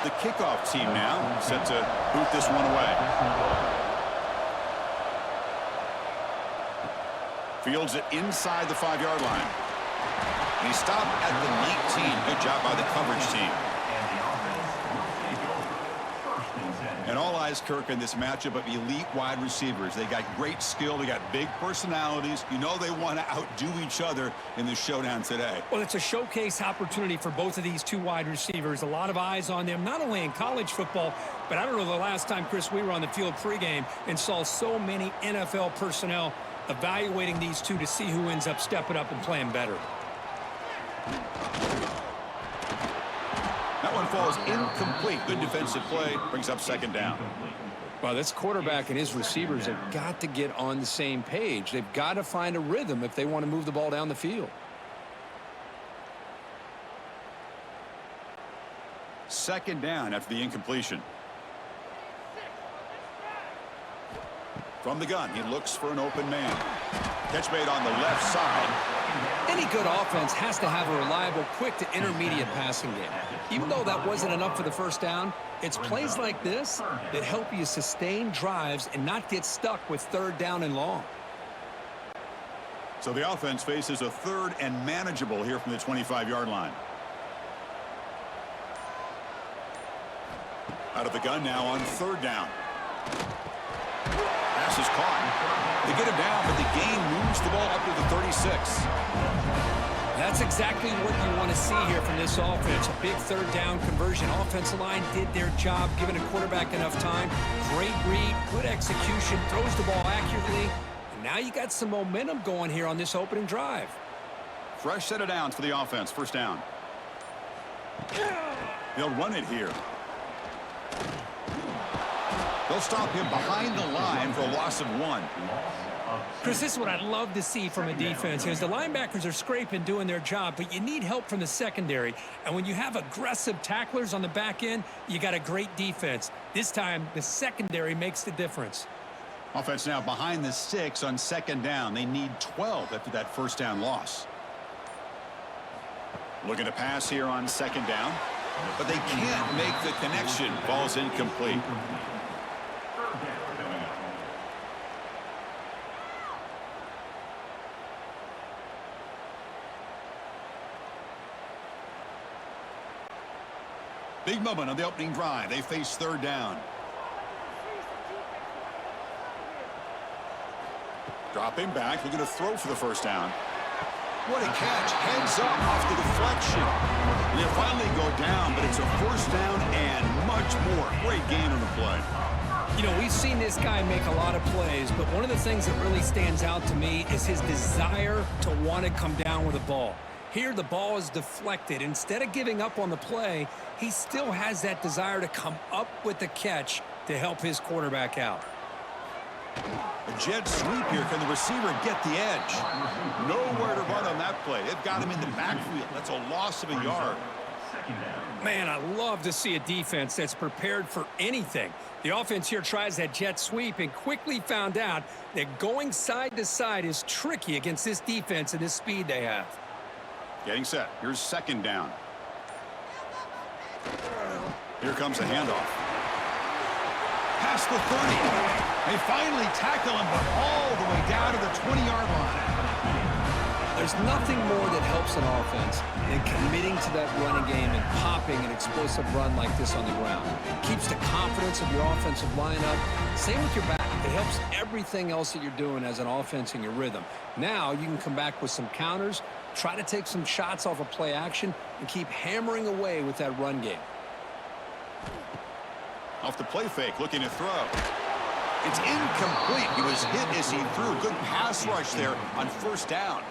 The kickoff team now set to boot this one away. Fields it inside the 5-yard line. And he stopped at the 19. Good job by the coverage team. And all eyes, Kirk, in this matchup of elite wide receivers. They got great skill. They got big personalities. You know they want to outdo each other in this showdown today. Well, it's a showcase opportunity for both of these two wide receivers. A lot of eyes on them, not only in college football, but I don't know the last time, Chris, we were on the field pregame and saw so many NFL personnel evaluating these two to see who ends up stepping up and playing better. That one falls incomplete. Good defensive play. Brings up second down. Well, this quarterback and his receivers have got to get on the same page. They've got to find a rhythm if they want to move the ball down the field. Second down after the incompletion. From the gun, he looks for an open man. Catch made on the left side. Any good offense has to have a reliable, quick to intermediate passing game. Even though that wasn't enough for the first down, it's plays like this that help you sustain drives and not get stuck with third down and long. So the offense faces a third and manageable here from the 25-yard line. Out of the gun now on third down. Pass is caught. They get him down, but the gain moves the ball up to the 36. That's exactly what you want to see here from this offense. A big third down conversion. Offensive line did their job, giving a quarterback enough time. Great read, good execution, throws the ball accurately. And now you got some momentum going here on this opening drive. Fresh set of downs for the offense. First down. They'll run it here. They'll stop him behind the line for a loss of 1. Chris, this is what I'd love to see from a defense. Is the linebackers are scraping, doing their job, but you need help from the secondary. And when you have aggressive tacklers on the back end, you got a great defense. This time, the secondary makes the difference. Offense now behind the 6 on second down. They need 12 after that first down loss. Looking to pass here on second down, but they can't make the connection. Ball's incomplete. Big moment on the opening drive. They face third down. Dropping back, looking to throw for the first down. What a catch. Heads up off the deflection. They finally go down, but it's a first down and much more. Great gain on the play. You know, we've seen this guy make a lot of plays, but one of the things that really stands out to me is his desire to want to come down with the ball. Here, the ball is deflected. Instead of giving up on the play, he still has that desire to come up with the catch to help his quarterback out. A jet sweep here. Can the receiver get the edge? Nowhere to run on that play. They've got him in the backfield. That's a loss of a yard. Man, I love to see a defense that's prepared for anything. The offense here tries that jet sweep and quickly found out that going side to side is tricky against this defense and this speed they have. Getting set. Here's second down. Here comes a handoff. Past the 30. They finally tackle him, but all the way down to the 20-yard line. There's nothing more that helps an offense than committing to that running game and popping an explosive run like this on the ground. It keeps the confidence of your offensive lineup. Same with your back. It helps everything else that you're doing as an offense in your rhythm. Now you can come back with some counters, try to take some shots off of play action, and keep hammering away with that run game. Off the play fake, looking to throw. It's incomplete. He was hit as he threw. Good pass rush there on first down.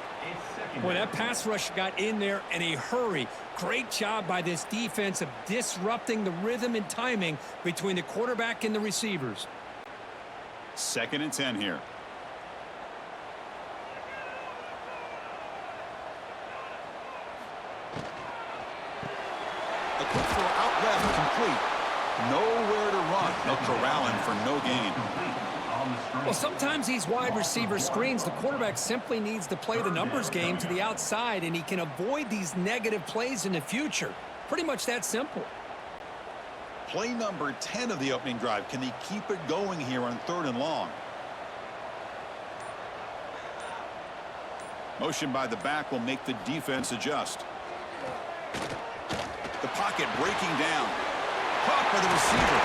Boy, that pass rush got in there in a hurry. Great job by this defense of disrupting the rhythm and timing between the quarterback and the receivers. 2nd and 10 here. A quick throw out left, complete. Nowhere to run. They'll corral him for no gain. Well, sometimes these wide receiver screens, the quarterback simply needs to play the numbers game to the outside, and he can avoid these negative plays in the future. Pretty much that simple. play number 10 of the opening drive. Can they keep it going here on 3rd and long? Motion by the back will make the defense adjust. The pocket breaking down. Caught by the receiver.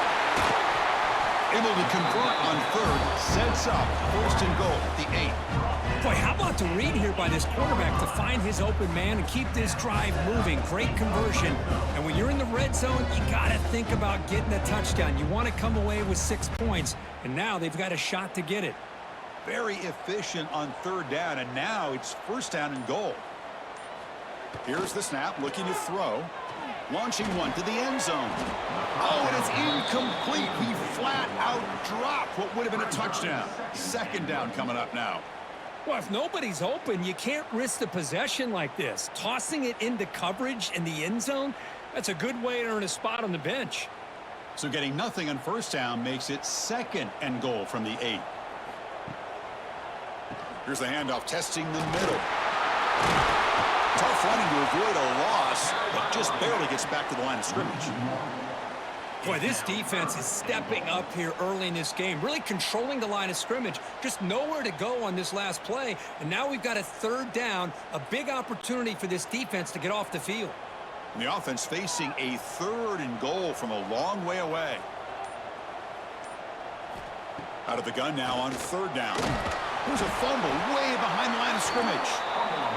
Able to convert on 3rd. Sets up 1st and goal at the 8. Boy, how about the read here by this quarterback to find his open man and keep this drive moving. Great conversion. And when you're in the red zone, you got to think about getting a touchdown. You want to come away with 6 points. And now they've got a shot to get it. Very efficient on 3rd down, and now it's 1st down and goal. Here's the snap, looking to throw. Launching one to the end zone. Oh, and it's incomplete. He flat out dropped what would have been a touchdown. 2nd down coming up now. Well, if nobody's open, you can't risk the possession like this. Tossing it into coverage in the end zone, that's a good way to earn a spot on the bench. So getting nothing on 1st down makes it 2nd and goal from the 8. Here's the handoff, testing the middle. Tough running to avoid a loss, but just barely gets back to the line of scrimmage. Boy, this defense is stepping up here early in this game, really controlling the line of scrimmage. Just nowhere to go on this last play, and now we've got a 3rd down, a big opportunity for this defense to get off the field. And the offense facing a 3rd and goal from a long way away. Out of the gun now on 3rd down. There's a fumble way behind the line of scrimmage.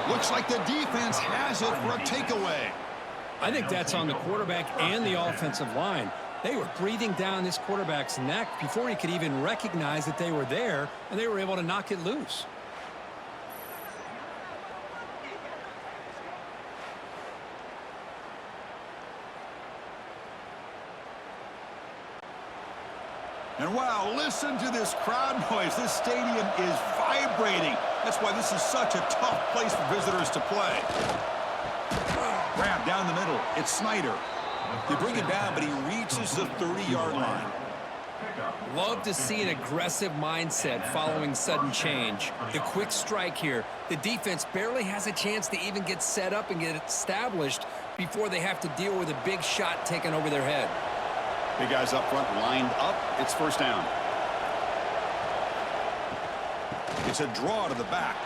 Looks like the defense has it for a takeaway. I think that's on the quarterback and the offensive line. They were breathing down this quarterback's neck before he could even recognize that they were there, and they were able to knock it loose. And wow, listen to this crowd noise. This stadium is vibrating. That's why this is such a tough place for visitors to play. Grab down the middle. It's Snyder. They bring it down, but he reaches the 30-yard line. Love to see an aggressive mindset following sudden change. The quick strike here. The defense barely has a chance to even get set up and get established before they have to deal with a big shot taken over their head. Big guys up front lined up. It's 1st down. It's a draw to the back.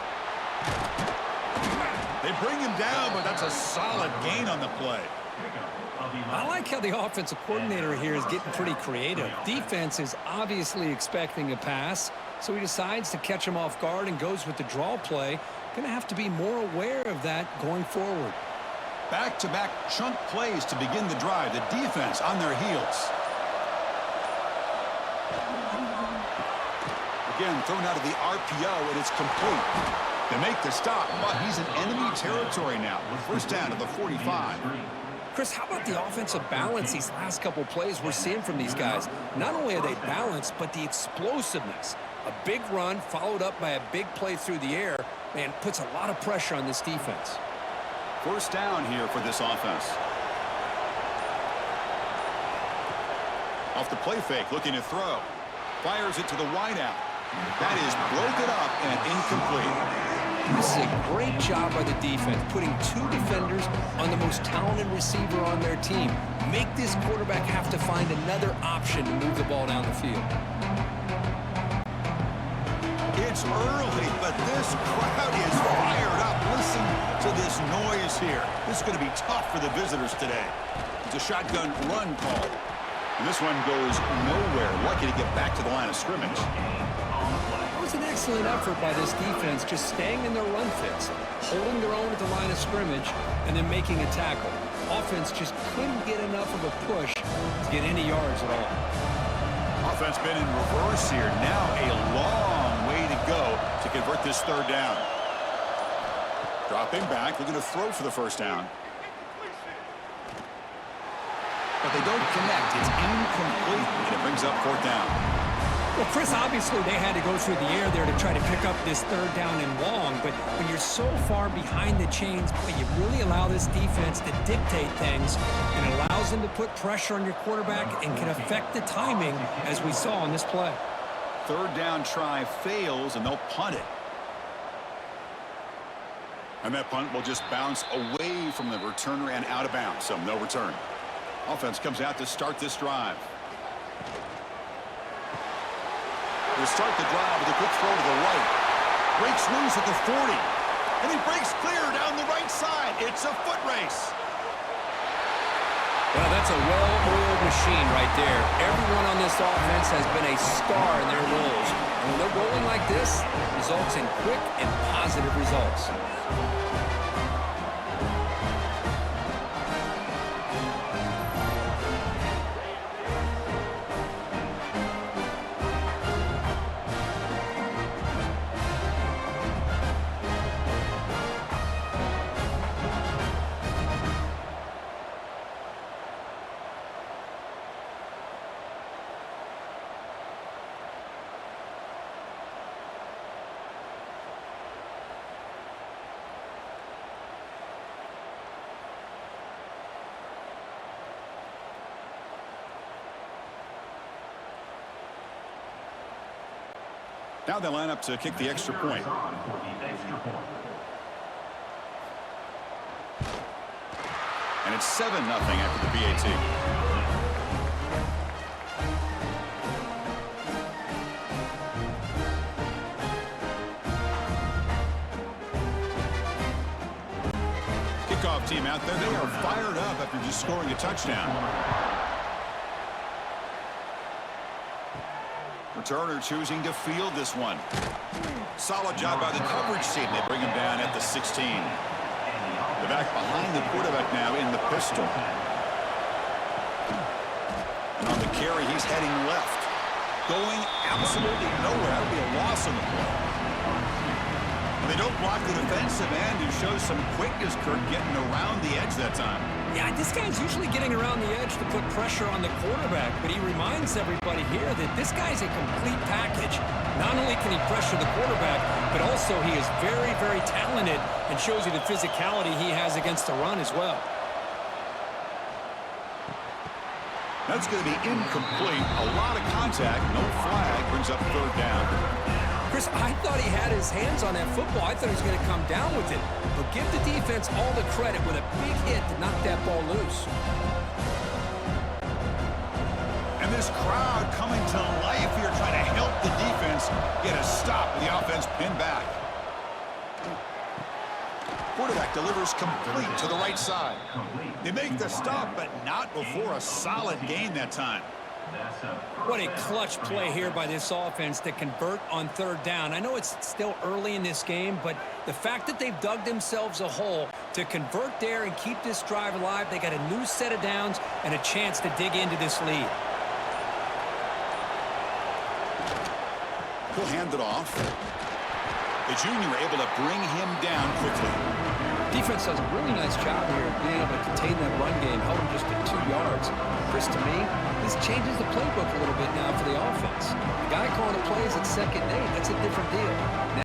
They bring him down, but that's a solid gain on the play. I like how the offensive coordinator here is getting pretty creative. Defense is obviously expecting a pass, so he decides to catch him off guard and goes with the draw play. Going to have to be more aware of that going forward. Back-to-back chunk plays to begin the drive. The defense on their heels. Again, thrown out of the RPO, and it's complete. They make the stop, but he's in enemy territory now. 1st down to the 45. Chris, how about the offensive balance these last couple plays we're seeing from these guys? Not only are they balanced, but the explosiveness. A big run followed up by a big play through the air, man, puts a lot of pressure on this defense. 1st down here for this offense. Off the play fake, looking to throw. Fires it to the wideout. That is broken up and incomplete. This is a great job by the defense, putting 2 defenders on the most talented receiver on their team. Make this quarterback have to find another option to move the ball down the field. It's early, but this crowd is fired up. Listen to this noise here. This is going to be tough for the visitors today. It's a shotgun run call. And this one goes nowhere. Lucky to get back to the line of scrimmage. It was an excellent effort by this defense, just staying in their run fits, holding their own at the line of scrimmage, and then making a tackle. Offense just couldn't get enough of a push to get any yards at all. Offense been in reverse here. Now a long way to go to convert this 3rd down. Dropping back, looking to throw for the 1st down. But they don't connect. It's incomplete, and it brings up 4th down. Well, Chris, obviously they had to go through the air there to try to pick up this 3rd down and long, but when you're so far behind the chains, boy, you really allow this defense to dictate things, and it allows them to put pressure on your quarterback and can affect the timing, as we saw on this play. 3rd down try fails, and they'll punt it. And that punt will just bounce away from the returner and out of bounds, so no return. Offense comes out to start this drive. They start the drive with a quick throw to the right. Breaks loose at the 40. And he breaks clear down the right side. It's a foot race. Well, that's a well-oiled machine right there. Everyone on this offense has been a star in their roles. And when they're rolling like this, it results in quick and positive results. Now they line up to kick the extra point. And it's 7-0 after the PAT. Kickoff team out there. They are fired up after just scoring a touchdown. Returner choosing to field this one. Solid job by the coverage team. They bring him down at the 16. The back behind the quarterback now in the pistol. And on the carry, he's heading left. Going absolutely nowhere. That'll be a loss on the play. They don't block the defensive end, who shows some quickness, Kirk, getting around the edge that time. Yeah, this guy's usually getting around the edge to put pressure on the quarterback, but he reminds everybody here that this guy's a complete package. Not only can he pressure the quarterback, but also he is very, very talented and shows you the physicality he has against the run as well. That's going to be incomplete. A lot of contact. No flag. Brings up third down. Chris, I thought he had his hands on that football. I thought he was going to come down with it. But give the defense all the credit with a big hit to knock that ball loose. And this crowd coming to life here, trying to help the defense get a stop with the offense pinned back. Quarterback delivers complete to the right side. They make the stop, but not before a solid gain that time. What a clutch play here by this offense to convert on third down. I know it's still early in this game, but the fact that they've dug themselves a hole to convert there and keep this drive alive, they got a new set of downs and a chance to dig into this lead. He'll hand it off. The junior able to bring him down quickly. Defense does a really nice job here of being able to contain that run game, held him just at 2 yards. Chris, to me, this changes the playbook a little bit now for the offense. The guy calling the plays at 2nd and 8, that's a different deal.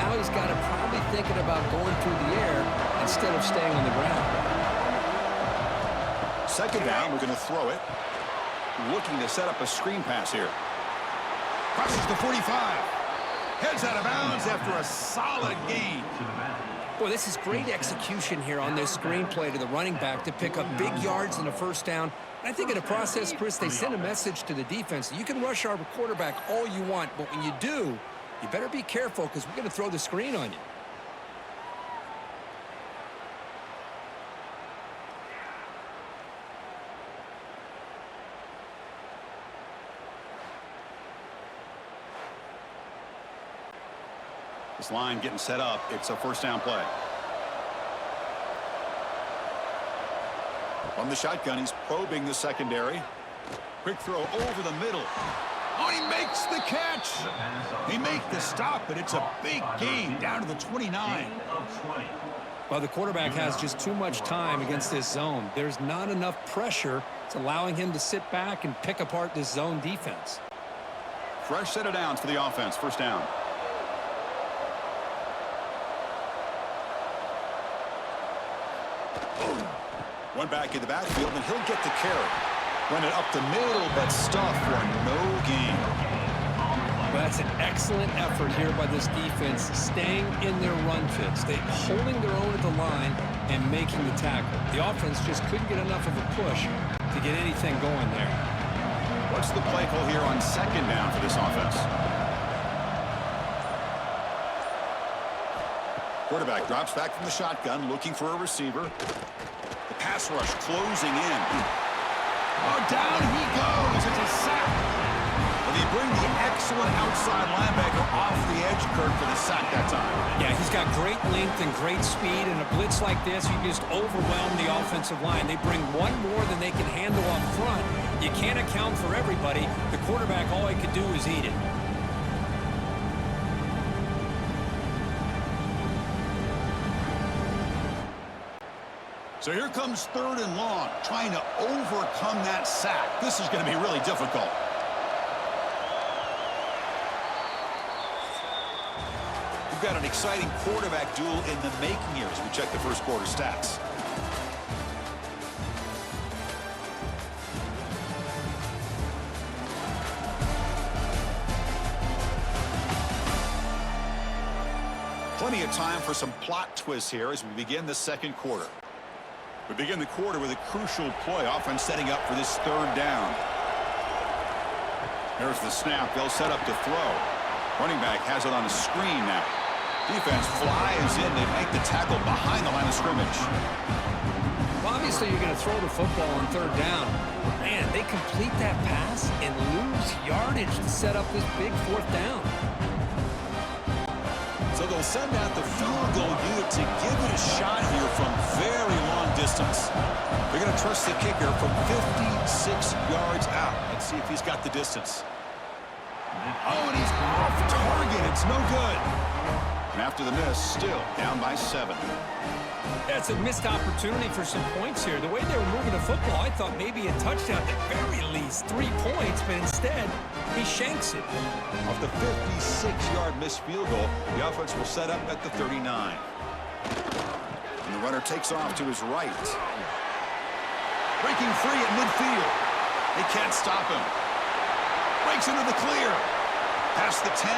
Now he's got to probably thinking about going through the air instead of staying on the ground. 2nd down, we're going to throw it. Looking to set up a screen pass here. Crosses the 45. Heads out of bounds after a solid gain. Boy, this is great execution here on this screen play to the running back to pick up big yards in the first down. I think in the process, Chris, they send a message to the defense. You can rush our quarterback all you want, but when you do, you better be careful because we're going to throw the screen on you. This line getting set up. It's a first down play. From the shotgun, he's probing the secondary. Quick throw over the middle. Oh, he makes the catch. They make the stop, but it's a big gain down to the 29. Well, the quarterback has just too much time against this zone. There's not enough pressure. It's allowing him to sit back and pick apart this zone defense. Fresh set of downs for the offense. First down. One back in the backfield, and he'll get the carry. Run it up the middle, but stuff for no gain. Well, that's an excellent effort here by this defense, staying in their run fits. They're holding their own at the line and making the tackle. The offense just couldn't get enough of a push to get anything going there. What's the play call here on second down for this offense? Quarterback drops back from the shotgun, looking for a receiver. The pass rush closing in. Oh, down he goes. It's a sack. And they bring the excellent outside linebacker off the edge, Kirk, for the sack that time. Yeah, he's got great length and great speed. In a blitz like this, you just overwhelm the offensive line. They bring one more than they can handle up front. You can't account for everybody. The quarterback, all he could do is eat it. So here comes third and long, trying to overcome that sack. This is going to be really difficult. We've got an exciting quarterback duel in the making here as we check the first quarter stats. Plenty of time for some plot twists here as we begin the second quarter. We begin the quarter with a crucial play. Offense setting up for this third down. Here's the snap. They'll set up to throw. Running back has it on a screen now. Defense flies in. They make the tackle behind the line of scrimmage. Well, obviously, you're going to throw the football on third down. Man, they complete that pass and lose yardage to set up this big fourth down. So they'll send out the field goal unit to give it a shot here from very long distance. They're going to trust the kicker from 56 yards out. Let's see if he's got the distance. Oh, and he's off target. It's no good. And after the miss, still down by 7. That's a missed opportunity for some points here. The way they were moving the football, I thought maybe a touchdown, at very least 3 points, but instead, he shanks it. Off the 56-yard missed field goal, the offense will set up at the 39. And the runner takes off to his right. Breaking free at midfield. They can't stop him. Breaks into the clear. Past the 10.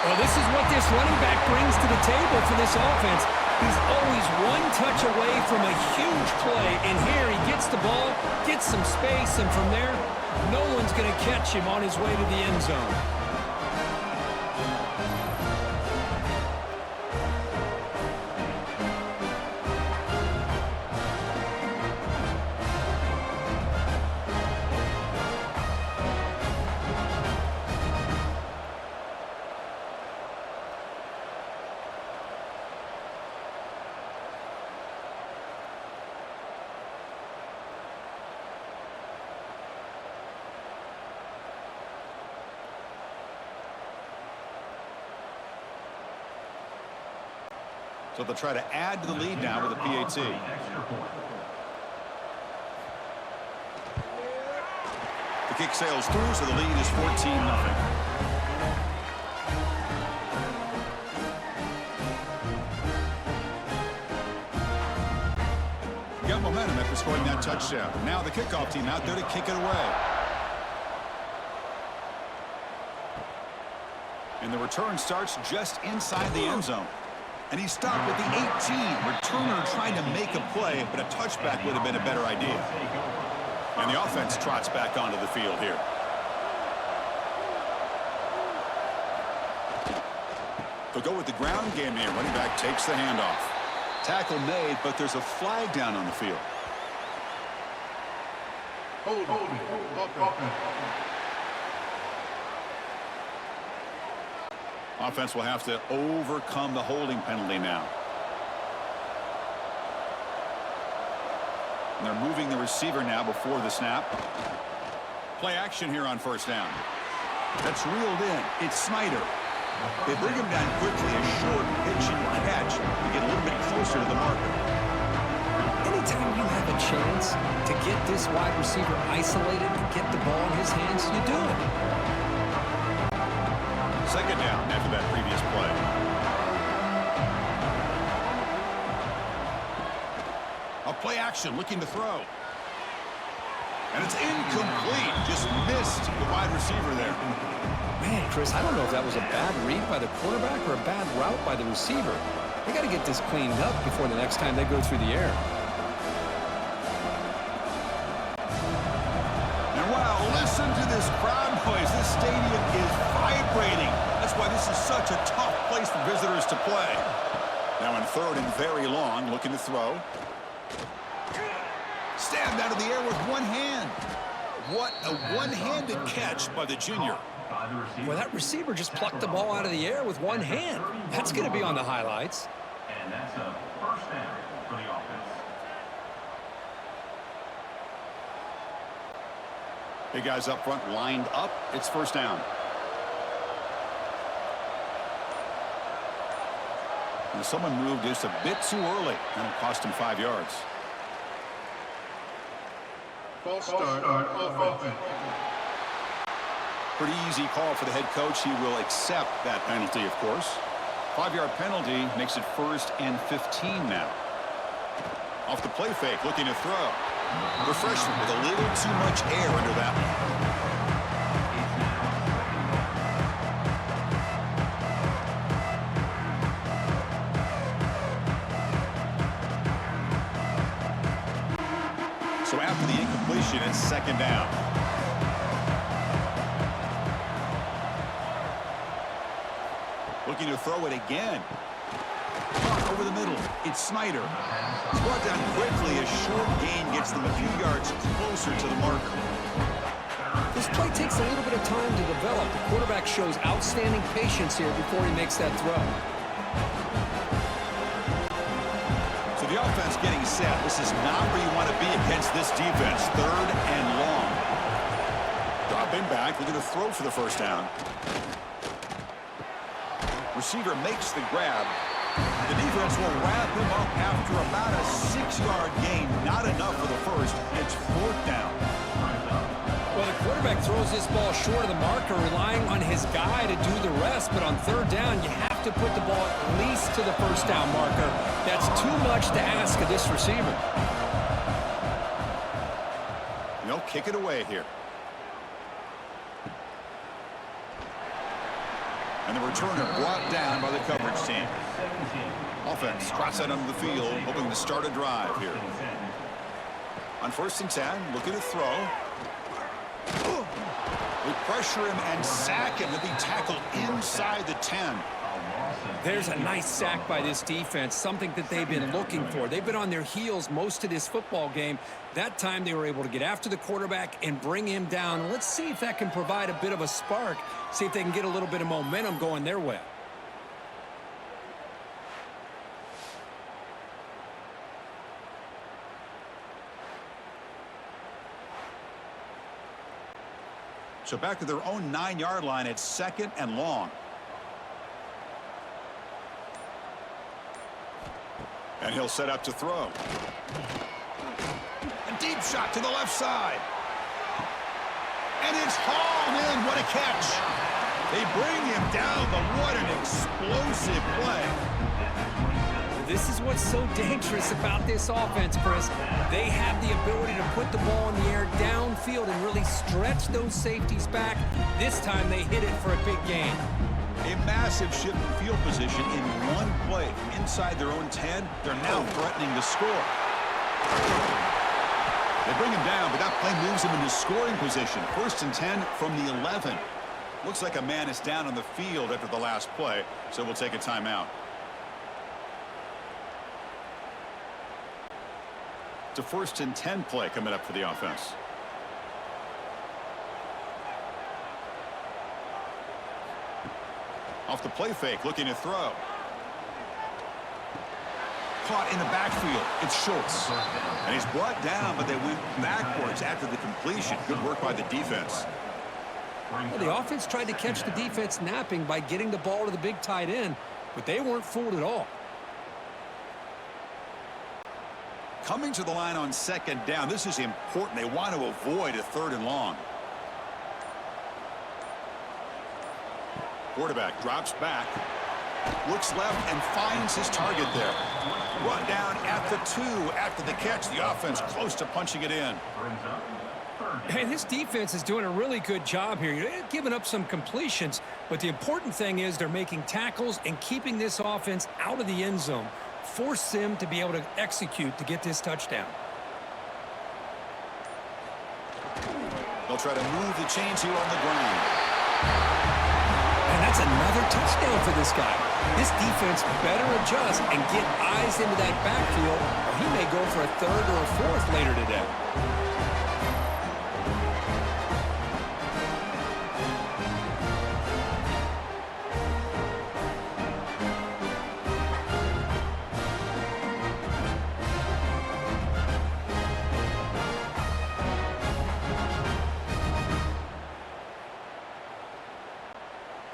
Well, this is what this running back brings to the table for this offense. He's always one touch away from a huge play, and here he gets the ball, gets some space, and from there, no one's going to catch him on his way to the end zone. So they'll try to add to the lead now with a PAT. The kick sails through, so the lead is 14-0. Got momentum after scoring that touchdown. Now the kickoff team out there to kick it away. And the return starts just inside the end zone. And he stopped at the 18. Returner trying to make a play, but a touchback would have been a better idea. And the offense trots back onto the field here. They'll go with the ground game here. Running back takes the handoff. Tackle made, but there's a flag down on the field. Offense will have to overcome the holding penalty now. And they're moving the receiver now before the snap. Play action here on first down. That's reeled in. It's Snyder. They bring him down quickly. A short pitch and catch to get a little bit closer to the marker. Anytime you have a chance to get this wide receiver isolated and get the ball in his hands, you do it. Second down after that previous play. A play action looking to throw. And it's incomplete. Just missed the wide receiver there. Man, Chris, I don't know if that was a bad read by the quarterback or a bad route by the receiver. They got to get this cleaned up before the next time they go through the air. Listen to this crowd noise. This stadium is vibrating. That's why this is such a tough place for visitors to play. Now in third and very long, looking to throw. Stabbed out of the air with one hand. What a one-handed catch by the junior. Well, that receiver just plucked the ball out of the air with one hand. That's going to be on the highlights. And that's a first down for the offense. Big guys up front lined up. It's first down. And someone moved just a bit too early, and it cost him 5 yards. False start on offense. Pretty easy call for the head coach. He will accept that penalty, of course. 5-yard penalty makes it first and 15 now. Off the play fake, looking to throw. The freshman with a little too much air under that one. So after the incompletion, it's second down. Looking to throw it again. Caught over the middle. It's Snyder. It's brought down quickly. A short gain gets them a few yards closer to the marker. This play takes a little bit of time to develop. The quarterback shows outstanding patience here before he makes that throw. So the offense getting set. This is not where you want to be against this defense. Third and long. Dropping back, looking to throw for the first down. Receiver makes the grab. The defense will wrap him up after about a 6-yard gain. Not enough for the first. It's fourth down. Well, the quarterback throws this ball short of the marker, relying on his guy to do the rest. But on third down, you have to put the ball at least to the first down marker. That's too much to ask of this receiver. They'll kick it away here. And the returner brought down by the coverage team. Offense trots out onto the field, hoping to start a drive here. On first and 10, looking to throw. They pressure him and sack him to be tackled inside the 10. There's a nice sack by this defense, something that they've been looking for. They've been on their heels most of this football game. That time they were able to get after the quarterback and bring him down. Let's see if that can provide a bit of a spark, see if they can get a little bit of momentum going their way. So back to their own 9-yard line, it's second and long. And he'll set up to throw. A deep shot to the left side. And it's hauled in. What a catch. They bring him down, but what an explosive play. This is what's so dangerous about this offense, Chris. They have the ability to put the ball in the air downfield and really stretch those safeties back. This time they hit it for a big gain. A massive shift in field position in one play. Inside their own 10, they're now threatening to score. They bring him down, but that play moves him into scoring position. First and 10 from the 11. Looks like a man is down on the field after the last play, so we'll take a timeout. It's a first and 10 play coming up for the offense. Off the play fake, looking to throw. Caught in the backfield. It's Schultz. And he's brought down, but they went backwards after the completion. Good work by the defense. Well, the offense tried to catch the defense napping by getting the ball to the big tight end, but they weren't fooled at all. Coming to the line on second down, this is important. They want to avoid a third and long. Quarterback drops back, looks left, and finds his target there. Brought down at the 2 after the catch. The offense close to punching it in. And this defense is doing a really good job here. They're giving up some completions, but the important thing is they're making tackles and keeping this offense out of the end zone. Force them to be able to execute to get this touchdown. They'll try to move the chains here on the ground. And that's another touchdown for this guy. This defense better adjust and get eyes into that backfield, or he may go for a third or a fourth later today.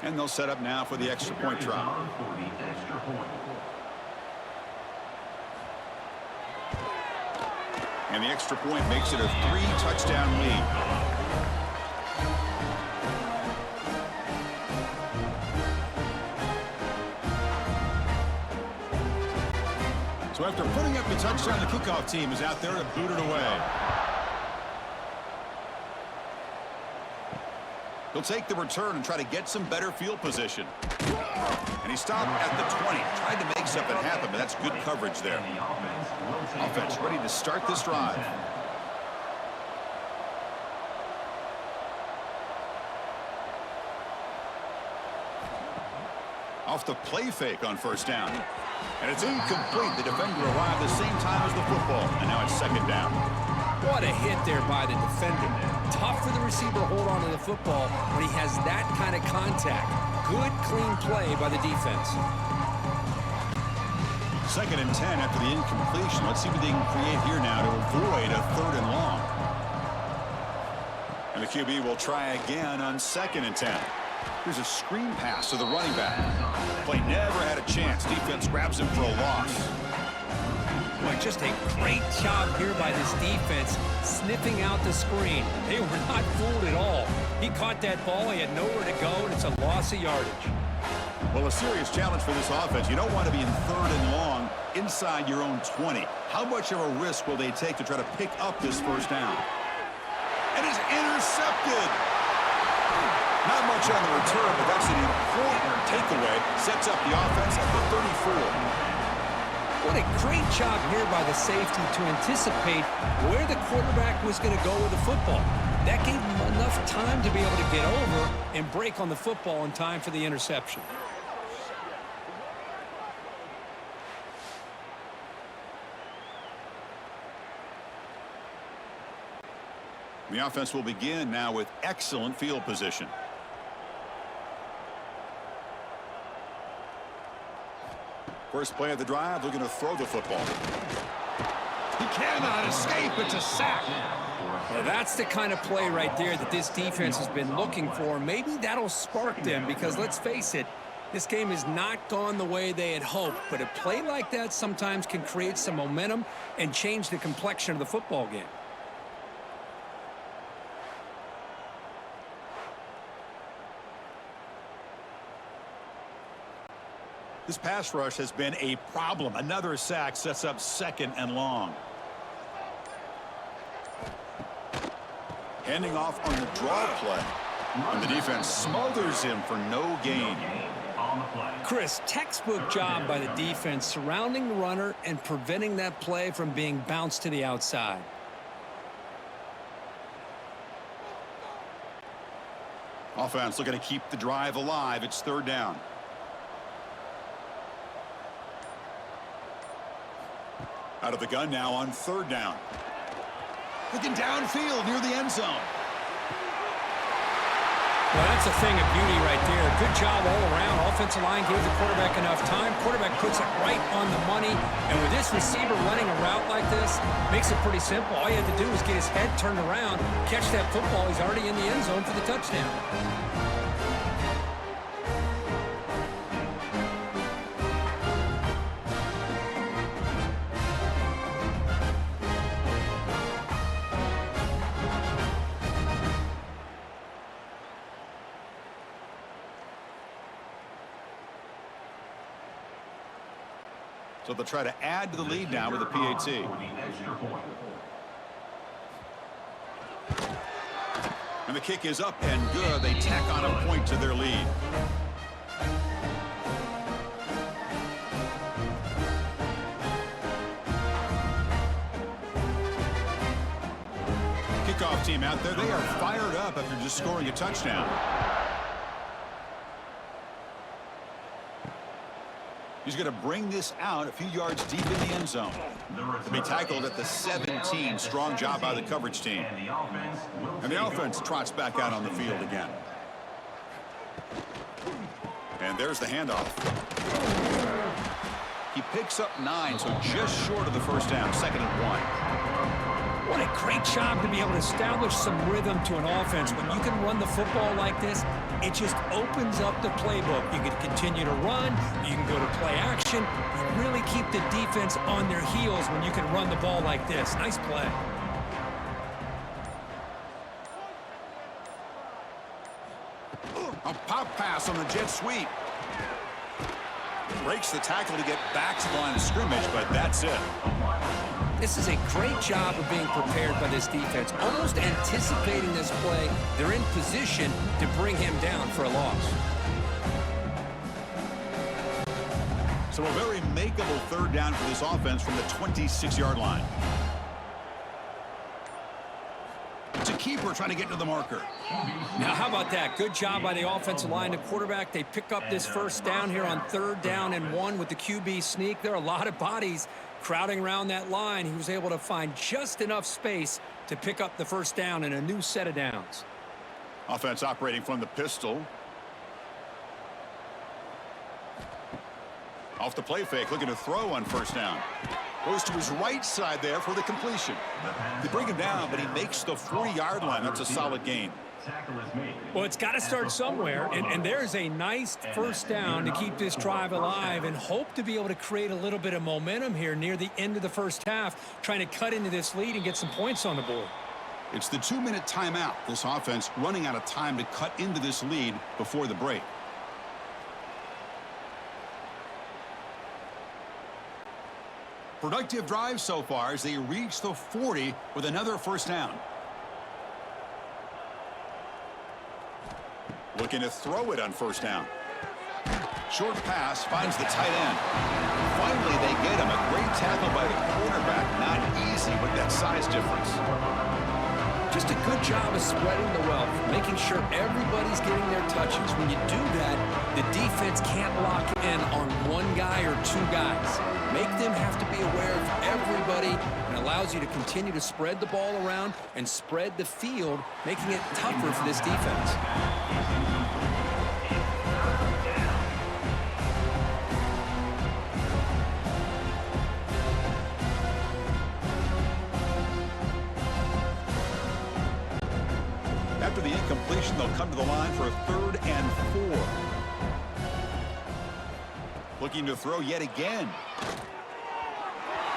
And they'll set up now for the extra point try. And the extra point makes it a 3-touchdown lead. So after putting up the touchdown, the kickoff team is out there to boot it away. He'll take the return and try to get some better field position. And he stopped at the 20. Tried to make something happen, but that's good coverage there. Offense ready to start this drive. Off the play fake on first down. And it's incomplete. The defender arrived the same time as the football. And now it's second down. What a hit there by the defender. Tough for the receiver to hold on to the football when he has that kind of contact. Good, clean play by the defense. Second and 10 after the incompletion. Let's see what they can create here now to avoid a third and long. And the QB will try again on second and 10. Here's a screen pass to the running back. Play never had a chance. Defense grabs him for a loss. Boy, just a great job here by this defense, sniffing out the screen. They were not fooled at all. He caught that ball, he had nowhere to go, and it's a loss of yardage. Well, a serious challenge for this offense. You don't want to be in third and long inside your own 20. How much of a risk will they take to try to pick up this first down? And it's intercepted. Not much on the return, but that's an important takeaway. Sets up the offense at the 34. What a great job here by the safety to anticipate where the quarterback was going to go with the football. That gave him enough time to be able to get over and break on the football in time for the interception. The offense will begin now with excellent field position. First play of the drive, looking to throw the football. He cannot escape. It's a sack. Well, that's the kind of play right there that this defense has been looking for. Maybe that'll spark them because, let's face it, this game has not gone the way they had hoped. But a play like that sometimes can create some momentum and change the complexion of the football game. This pass rush has been a problem. Another sack sets up second and long. Handing off on the draw play. And the defense smothers him for no gain. Chris, textbook job by the defense surrounding the runner and preventing that play from being bounced to the outside. Offense looking to keep the drive alive. It's third down. Out of the gun now on third down. Looking downfield near the end zone. Well, that's a thing of beauty right there. Good job all around. Offensive line gave the quarterback enough time. Quarterback puts it right on the money. And with this receiver running a route like this, makes it pretty simple. All you had to do was get his head turned around, catch that football. He's already in the end zone for the touchdown. So they'll try to add to the lead now with a PAT. And the kick is up and good. They tack on a point to their lead. kickoff team out there, they are fired up after just scoring a touchdown. He's going to bring this out a few yards deep in the end zone. To be tackled at the 17. Strong job by the coverage team. And the offense trots back out on the field again. And there's the handoff. He picks up 9, so just short of the first down. 2nd and 1. What a great job to be able to establish some rhythm to an offense. When you can run the football like this, it just opens up the playbook. You can continue to run. You can go to play action. You really keep the defense on their heels when you can run the ball like this. Nice play. A pop pass on the jet sweep. Breaks the tackle to get back to the line of scrimmage, but that's it. This is a great job of being prepared by this defense, almost anticipating this play. They're in position to bring him down for a loss. So a very makeable 3rd down for this offense from the 26-yard line. It's a keeper trying to get to the marker. Now, how about that? Good job by the offensive line. The quarterback, they pick up this 1st down here on 3rd down and 1 with the QB sneak. There are a lot of bodies crowding around that line. He was able to find just enough space to pick up the 1st down and a new set of downs. Offense operating from the pistol. Off the play fake, looking to throw on 1st down. Goes to his right side there for the completion. They bring him down, but he makes the 40-yard line. That's a solid gain. Well, it's got to start somewhere, and there's a nice 1st down to keep this drive alive and hope to be able to create a little bit of momentum here near the end of the 1st half, trying to cut into this lead and get some points on the board. It's the 2-minute timeout. This offense running out of time to cut into this lead before the break. Productive drive so far as they reach the 40 with another 1st down. Looking to throw it on 1st down. Short pass finds the tight end. Finally, they get him. A great tackle by the quarterback. Not easy with that size difference. Just a good job of spreading the wealth, making sure everybody's getting their touches. When you do that, the defense can't lock in on one guy or 2 guys. Make them have to be aware of everybody, and allows you to continue to spread the ball around and spread the field, making it tougher for this defense. After the incompletion, they'll come to the line for a 3rd and 4. Looking to throw yet again.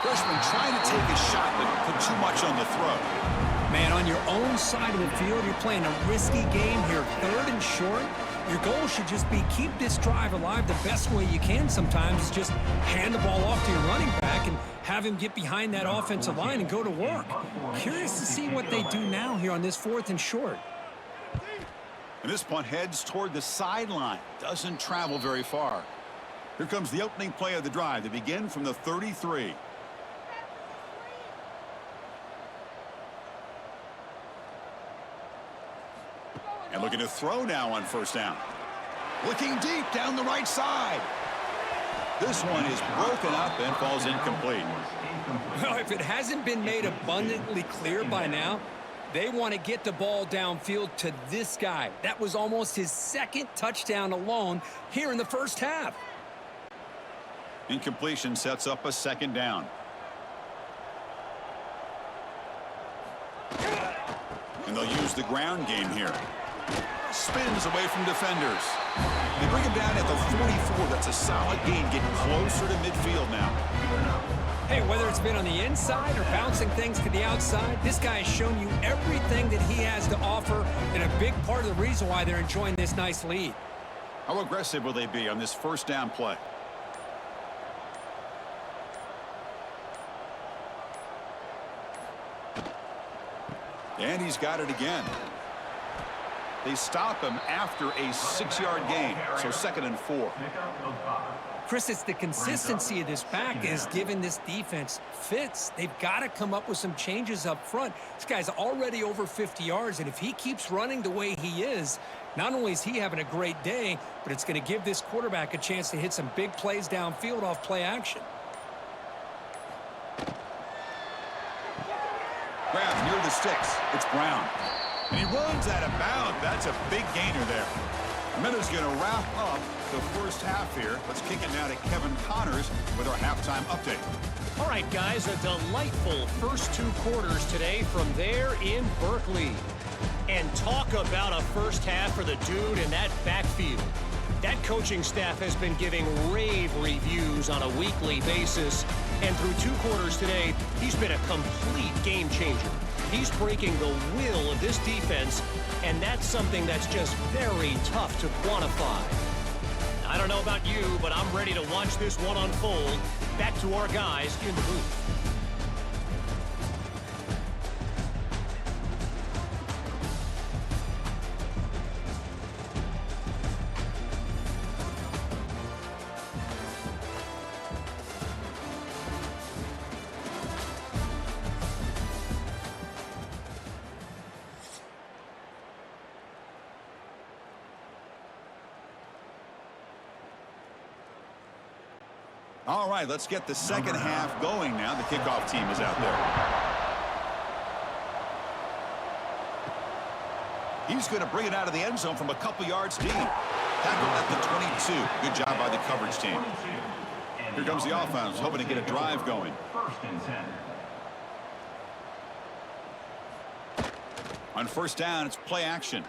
Freshman trying to take a shot, but put too much on the throw. Man, on your own side of the field, you're playing a risky game here, 3rd and short. Your goal should just be keep this drive alive the best way you can sometimes is just hand the ball off to your running back and have him get behind that offensive line and go to work. Curious to see what they do now here on this 4th and short. And this punt heads toward the sideline. Doesn't travel very far. Here comes the opening play of the drive. They begin from the 33. And looking to throw now on 1st down. Looking deep down the right side. This one is broken up and falls incomplete. Well, if it hasn't been made abundantly clear by now, they want to get the ball downfield to this guy. That was almost his 2nd touchdown alone here in the 1st half. Incompletion sets up a 2nd down. And they'll use the ground game here. Spins away from defenders. They bring him down at the 44. That's a solid gain. Getting closer to midfield now. Hey, whether it's been on the inside or bouncing things to the outside, this guy has shown you everything that he has to offer, and a big part of the reason why they're enjoying this nice lead. How aggressive will they be on this 1st down play? And he's got it again. They stop him after a 6-yard gain, so 2nd and 4. Chris, it's the consistency of this back is giving this defense fits. They've got to come up with some changes up front. This guy's already over 50 yards, and if he keeps running the way he is, not only is he having a great day, but it's going to give this quarterback a chance to hit some big plays downfield off play action. Grab near the sticks. It's Brown. And he runs out of bounds. That's a big gainer there. Minutes going to wrap up the first half here. Let's kick it now to Kevin Connors with our halftime update. All right, guys, a delightful first 2 quarters today from there in Berkeley. And talk about a first half for the dude in that backfield. That coaching staff has been giving rave reviews on a weekly basis. And through 2 quarters today, he's been a complete game changer. He's breaking the will of this defense, and that's something that's just very tough to quantify. I don't know about you, but I'm ready to watch this one unfold. Back to our guys in the booth. All right, let's get the second half going now. The kickoff team is out there. He's going to bring it out of the end zone from a couple yards deep. Tackled at the 22. Good job by the coverage team. Here comes the offense, hoping to get a drive going. First and 10. On first down, it's play action.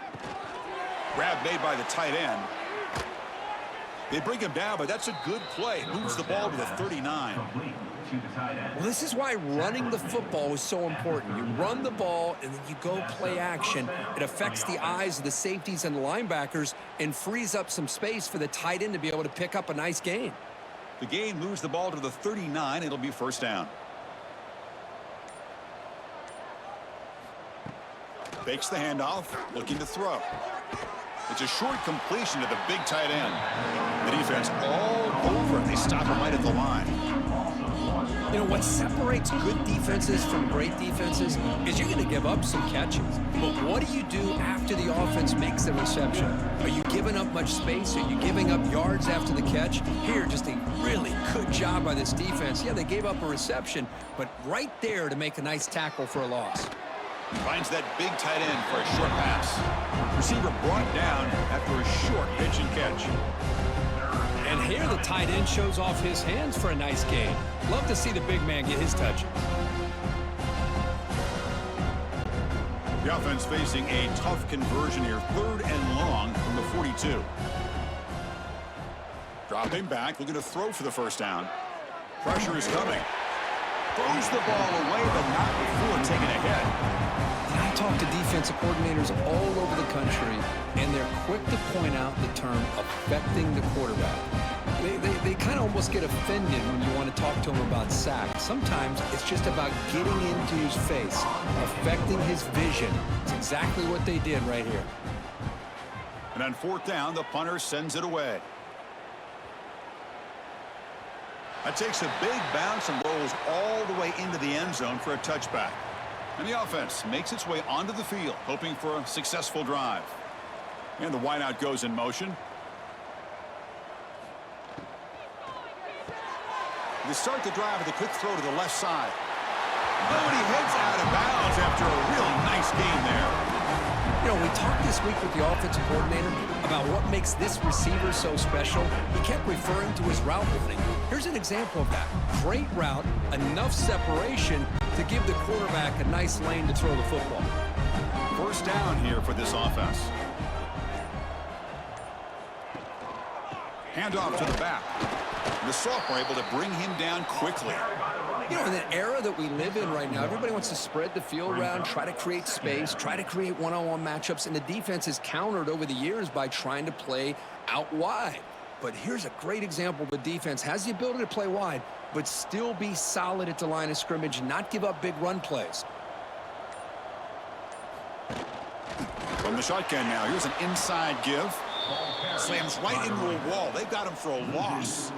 Grab made by the tight end. They bring him down, but that's a good play. Moves the ball to the 39. Well, this is why running the football is so important. You run the ball, and then you go play action. It affects the eyes of the safeties and the linebackers and frees up some space for the tight end to be able to pick up a nice gain. The gain moves the ball to the 39. It'll be first down. Fakes the handoff, looking to throw. It's a short completion to the big tight end. The defense all over it. They stop him right at the line. You know, what separates good defenses from great defenses is you're going to give up some catches. But what do you do after the offense makes the reception? Are you giving up much space? Are you giving up yards after the catch? Here, just a really good job by this defense. Yeah, they gave up a reception, but right there to make a nice tackle for a loss. Finds that big tight end for a short pass. Receiver brought down after a short pitch and catch. And here the tight end shows off his hands for a nice gain. Love to see the big man get his touches. The offense facing a tough conversion here. 3rd and long from the 42. Dropping back, looking to throw for the first down. Pressure is coming. Throws the ball away, but not before taking a hit. I talk to defensive coordinators all over the country, and they're quick to point out the term affecting the quarterback. They kind of almost get offended when you want to talk to them about sacks. Sometimes it's just about getting into his face, affecting his vision. It's exactly what they did right here. And on 4th down, the punter sends it away. That takes a big bounce and rolls all the way into the end zone for a touchback. And the offense makes its way onto the field, hoping for a successful drive. And the wideout goes in motion. They start the drive with a quick throw to the left side. Oh, and he heads out of bounds after a real nice gain there. You know, we talked this week with the offensive coordinator about what makes this receiver so special. He kept referring to his route running. Here's an example of that. Great route, enough separation to give the quarterback a nice lane to throw the football. First down here for this offense. Handoff to the back. The sophomore able to bring him down quickly. You know, in the era that we live in right now, everybody wants to spread the field around, try to create space, try to create one-on-one matchups, and the defense is countered over the years by trying to play out wide. But here's a great example of a defense has the ability to play wide, but still be solid at the line of scrimmage and not give up big run plays. From the shotgun now, here's an inside give. Slams right into a wall. They've got him for a loss.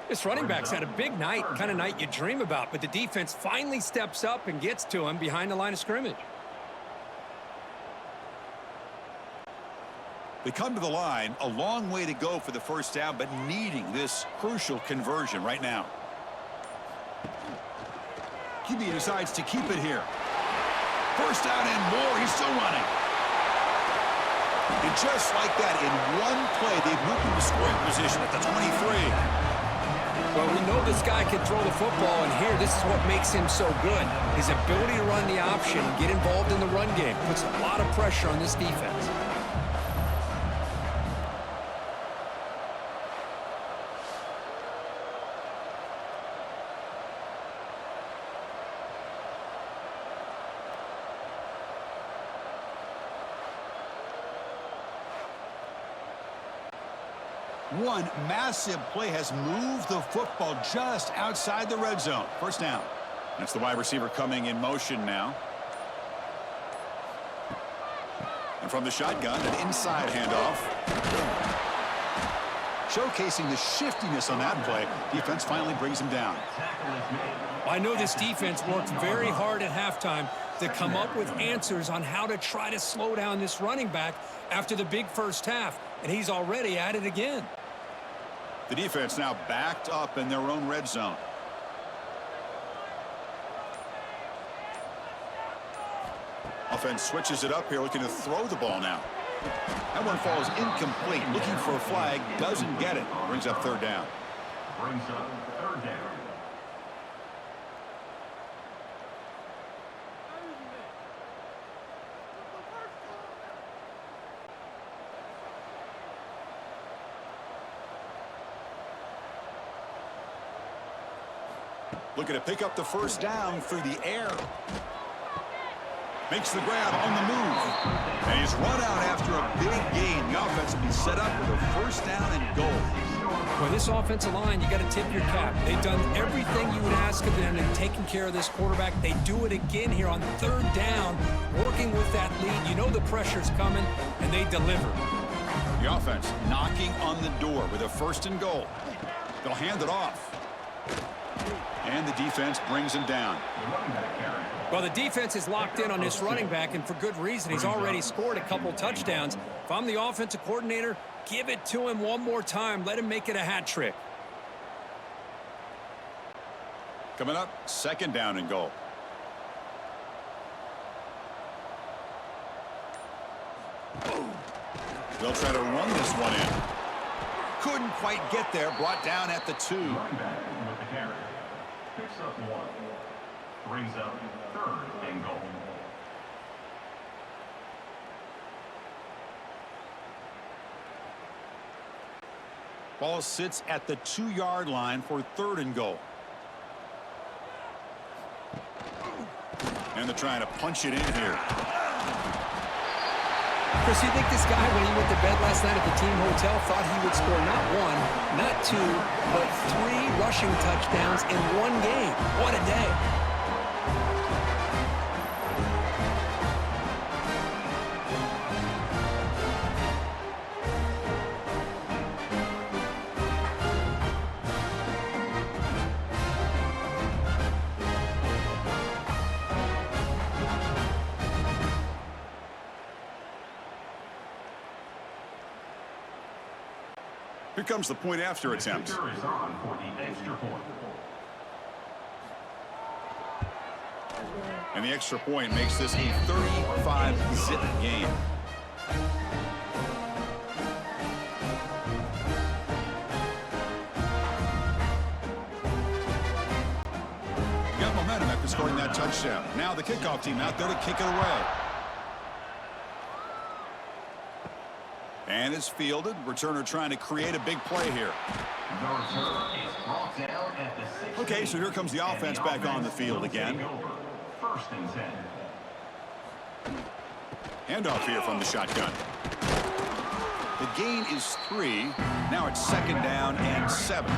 This running back's had a big night, kind of night you dream about, but the defense finally steps up and gets to him behind the line of scrimmage. They come to the line, a long way to go for the first down, but needing this crucial conversion right now. QB decides to keep it here. First down and more. He's still running. And just like that, in one play, they've moved into scoring position at the 23. Well, we know this guy can throw the football, and here, this is what makes him so good. His ability to run the option and get involved in the run game puts a lot of pressure on this defense. One massive play has moved the football just outside the red zone. First down. That's the wide receiver coming in motion now. And from the shotgun, an inside handoff. Showcasing the shiftiness on that play. Defense finally brings him down. I know this defense worked very hard at halftime to come up with answers on how to try to slow down this running back after the big first half, and he's already at it again. The defense now backed up in their own red zone. Offense switches it up here, looking to throw the ball now. That one falls incomplete. Looking for a flag, doesn't get it. Brings up third down. Brings up third down. Looking to pick up the first down through the air. Makes the grab on the move. And he's run out after a big gain. The offense will be set up with a first down and goal. For this offensive line, you got to tip your cap. They've done everything you would ask of them in taking care of this quarterback. They do it again here on third down, working with that lead. You know the pressure's coming, and they deliver. The offense knocking on the door with a first and goal. They'll hand it off. And the defense brings him down. Well, the defense is locked in on this running back, and for good reason. He's already scored a couple touchdowns. If I'm the offensive coordinator, give it to him one more time. Let him make it a hat trick. Coming up, second down and goal. They'll try to run this one in. Couldn't quite get there. Brought down at the 2. Running back with the carry. Picks up 1. Brings up third and goal. Ball sits at the 2-yard line for third and goal. And they're trying to punch it in here. Chris, you think this guy, when he went to bed last night at the team hotel, thought he would score not 1, not 2, but 3 rushing touchdowns in one game? What a day. Here comes the point after attempt. Is on for the extra point. And the extra point makes this a 35-zip game. Got momentum after scoring that touchdown. Now the kickoff team out there to kick it away. And it's fielded. Returner trying to create a big play here. The return is brought down at the 6. Okay, so here comes the offense back on the field again. First and 10. Handoff here from the shotgun. The gain is 3. Now it's second down and 7.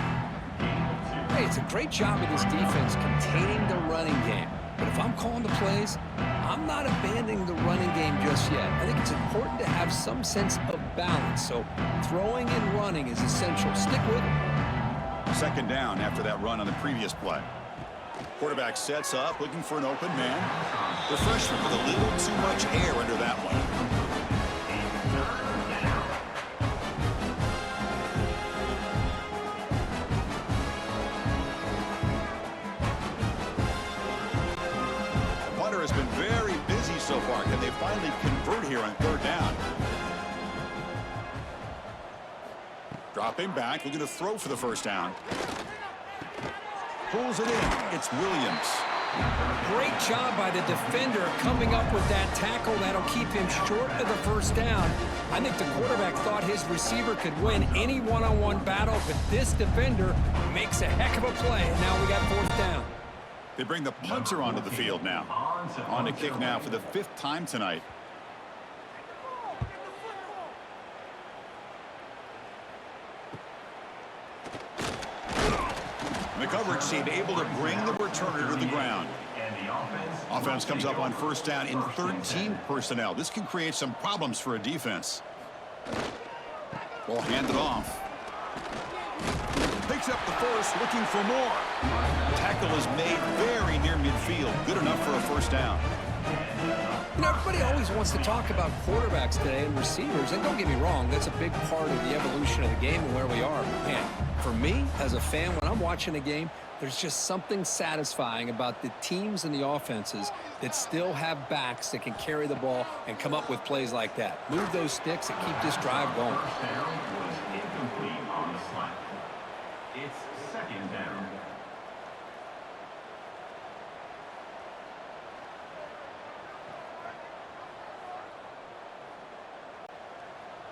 Hey, it's a great job of this defense containing the running game. But if I'm calling the plays, I'm not abandoning the running game just yet. I think it's important to have some sense of balance. So throwing and running is essential. Stick with it. Second down after that run on the previous play. Quarterback sets up, looking for an open man. The freshman with a little too much air under that one. Has been very busy so far. Can they finally convert here on third down? Dropping back, looking to throw for the first down. Pulls it in. It's Williams. Great job by the defender coming up with that tackle that'll keep him short of the first down. I think the quarterback thought his receiver could win any one-on-one battle, but this defender makes a heck of a play, and now we got fourth down. They bring the punter onto the field now. On to kick now for the 5th time tonight. And the coverage team able to bring the returner to the ground. Offense comes up on first down in 13 personnel. This can create some problems for a defense. Ball handed off. Picks up the first, looking for more. Tackle is made very near midfield. Good enough for a first down. You know, everybody always wants to talk about quarterbacks today and receivers, and don't get me wrong, that's a big part of the evolution of the game and where we are. Man, for me, as a fan, when I'm watching a game, there's just something satisfying about the teams and the offenses that still have backs that can carry the ball and come up with plays like that. Move those sticks and keep this drive going. It's second down.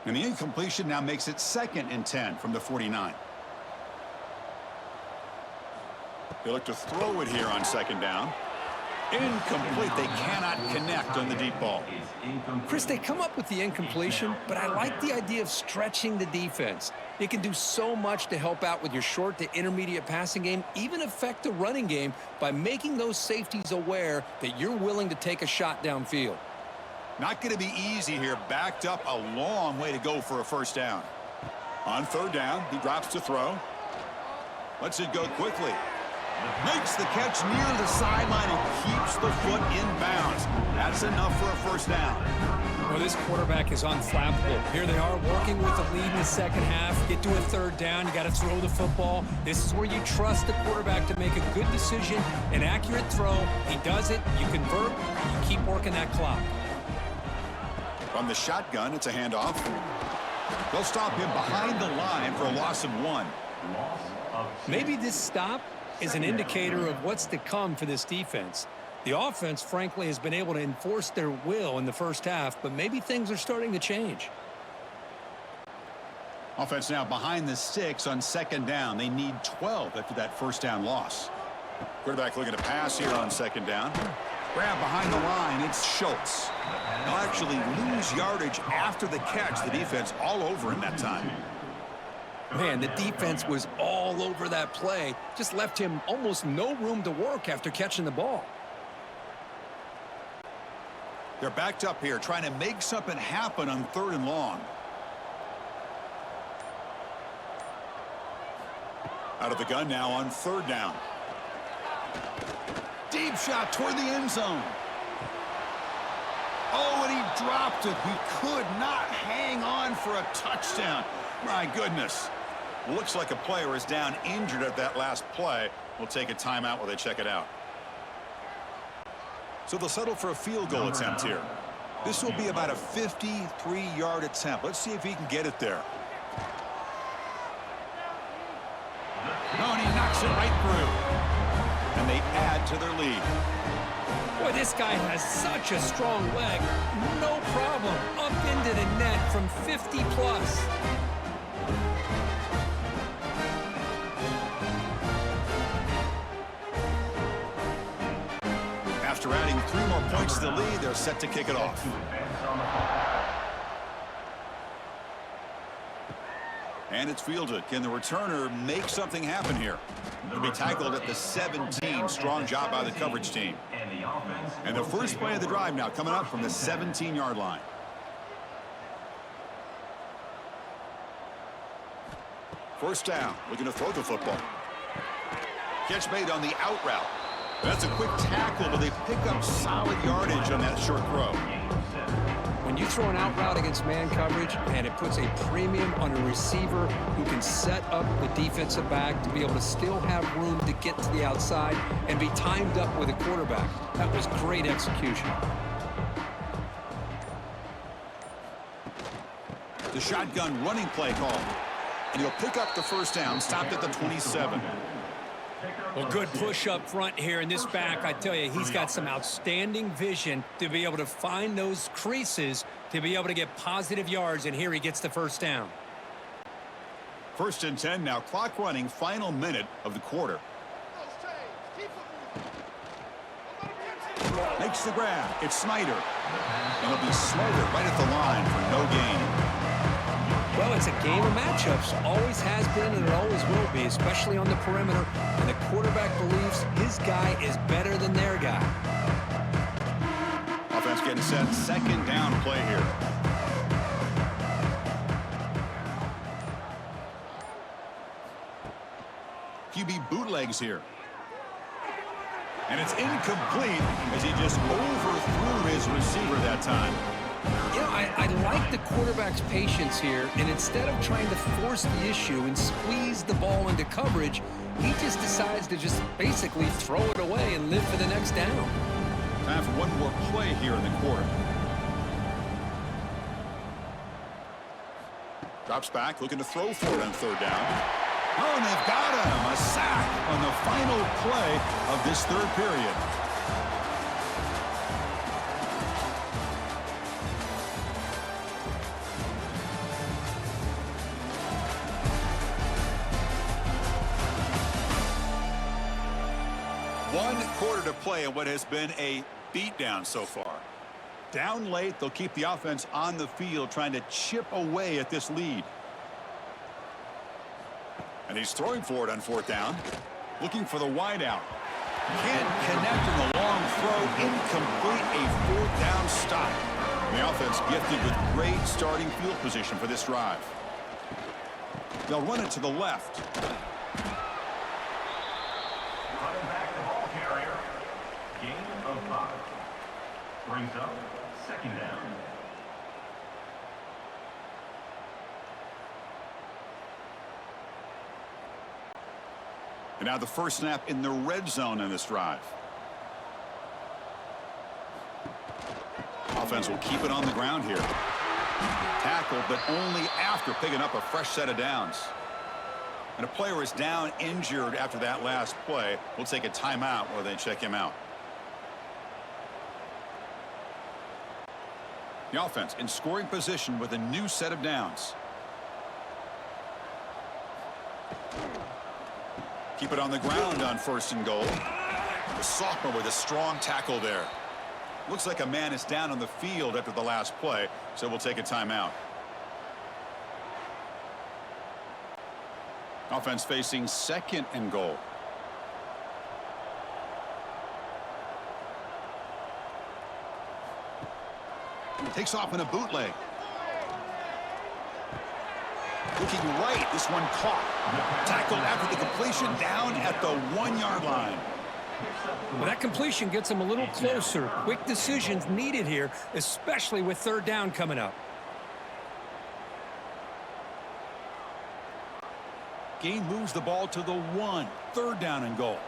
And the incompletion now makes it 2nd and 10 from the 49. They look to throw it here on second down. Incomplete. They cannot connect on the deep ball. Chris, they come up with the incompletion, but I like the idea of stretching the defense. It can do so much to help out with your short to intermediate passing game, even affect the running game by making those safeties aware that you're willing to take a shot downfield. Not going to be easy here. Backed up a long way to go for a first down. On third down, he drops to throw. Lets it go quickly. Makes the catch near the sideline and keeps the foot in bounds. That's enough for a first down. Well, this quarterback is unflappable. Here they are working with a lead in the second half. Get to a third down. You got to throw the football. This is where you trust the quarterback to make a good decision, an accurate throw. He does it. You convert. You keep working that clock. From the shotgun, it's a handoff. They'll stop him behind the line for a loss of 1. Maybe this stop is an indicator of what's to come for this defense. The offense, frankly, has been able to enforce their will in the first half, but maybe things are starting to change. Offense now behind the sticks on second down. They need 12 after that first down loss. Quarterback looking to pass here on second down. Grab behind the line. It's Schultz. They'll actually lose yardage after the catch. The defense all over him that time. Man, the defense was all over that play. Just left him almost no room to work after catching the ball. They're backed up here, trying to make something happen on third and long. Out of the gun now on third down. Deep shot toward the end zone. Oh, and he dropped it. He could not hang on for a touchdown. My goodness. Looks like a player is down injured at that last play. We'll take a timeout while they check it out. So they'll settle for a field goal attempt here. This will be about a 53-yard attempt. Let's see if he can get it there. No, and he knocks it right through. And they add to their lead. Boy, this guy has such a strong leg. No problem. Up into the net from 50-plus. After adding 3 more points to the lead, they're set to kick it off. And it's fielded. Can the returner make something happen here? He'll be tackled at the 17. Strong job by the coverage team. And the first play of the drive now coming up from the 17-yard line. First down, looking to throw the football. Catch made on the out route. That's a quick tackle, but they pick up solid yardage on that short throw. When you throw an out route against man coverage, and it puts a premium on a receiver who can set up the defensive back to be able to still have room to get to the outside and be timed up with a quarterback. That was great execution. The shotgun running play call. And he'll pick up the first down, stopped at the 27. Well, good push up front here in this back. I tell you, he's got some outstanding vision to be able to find those creases to be able to get positive yards, and here he gets the first down. 1st and 10 now, clock running, final minute of the quarter. Makes the grab. It's Snyder. And he'll be smothered right at the line for no gain. Well, it's a game of matchups. Always has been and it always will be, especially on the perimeter. And the quarterback believes his guy is better than their guy. Offense getting set. 2nd down play here. QB bootlegs here. And it's incomplete as he just overthrew his receiver that time. You know, I like the quarterback's patience here, and instead of trying to force the issue and squeeze the ball into coverage, he just decides to just basically throw it away and live for the next down. Time for one more play here in the quarter. Drops back, looking to throw for it on 3rd down. Oh, and they've got him. A sack on the final play of this 3rd period. One quarter to play in what has been a beatdown so far. Down late, they'll keep the offense on the field trying to chip away at this lead. And he's throwing for it on 4th down. Looking for the wide out. Can't connect in the long throw. Incomplete, a 4th down stop. The offense gifted with great starting field position for this drive. They'll run it to the left. Running back the ball carrier. Gain of 5. Brings up 2nd down. And now the first snap in the red zone in this drive. Offense will keep it on the ground here. Tackle, but only after picking up a fresh set of downs. And a player is down injured after that last play. We'll take a timeout while they check him out. The offense in scoring position with a new set of downs. Keep it on the ground on 1st and goal. The sophomore with a strong tackle there. Looks like a man is down on the field after the last play, so we'll take a timeout. Offense facing 2nd and goal. Takes off in a bootleg. Looking right, this one caught. Tackled after the completion down at the 1-yard line. Well, that completion gets him a little closer. Quick decisions needed here, especially with 3rd down coming up. Gain moves the ball to the 1. 3rd down and goal.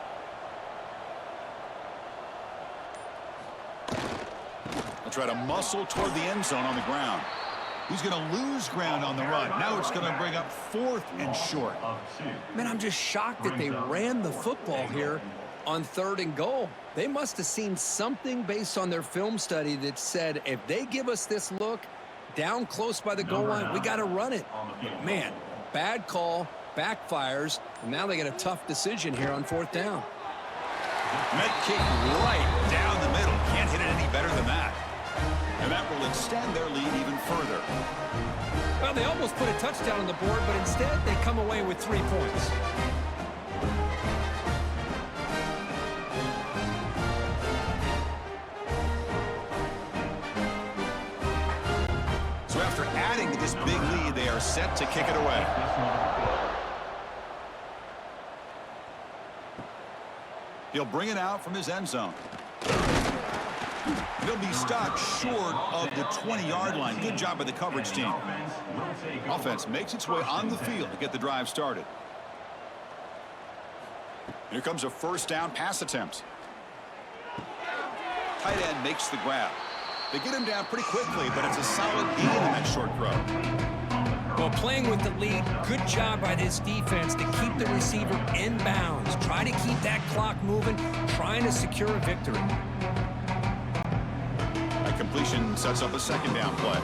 They'll try to muscle toward the end zone on the ground. He's going to lose ground on the run. Now it's going to bring up 4th and short. Man, I'm just shocked that they ran the football here on 3rd and goal. They must have seen something based on their film study that said, if they give us this look down close by the goal line, we got to run it. But man, bad call, backfires, and now they get a tough decision here on 4th down. Med kick right down the middle. Can't hit it any better than that. And that will extend their lead even further. Well, they almost put a touchdown on the board, but instead they come away with 3 points. So after adding to this big lead, they are set to kick it away. He'll bring it out from his end zone. He'll be stopped short of the 20-yard line. Good job by the coverage team. Offense makes its way on the field to get the drive started. Here comes a first down pass attempt. Tight end makes the grab. They get him down pretty quickly, but it's a solid gain in that short throw. Well, playing with the lead, good job by this defense to keep the receiver in bounds. Try to keep that clock moving, trying to secure a victory. That completion sets up a second down play.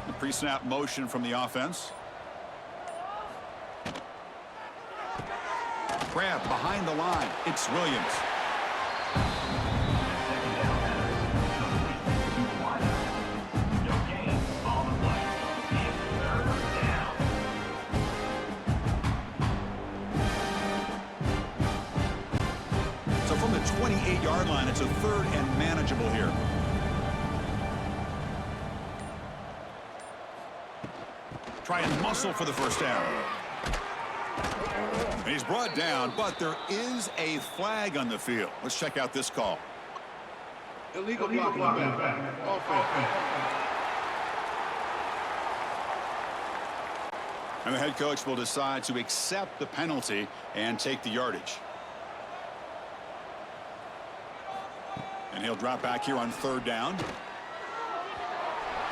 The pre-snap motion from the offense. Grab behind the line. It's Williams. So from the 28-yard line, it's a third and manageable here. Try and muscle for the first down. He's brought down, but there is a flag on the field. Let's check out this call. Illegal blocking back. Offense. And the head coach will decide to accept the penalty and take the yardage. And he'll drop back here on third down.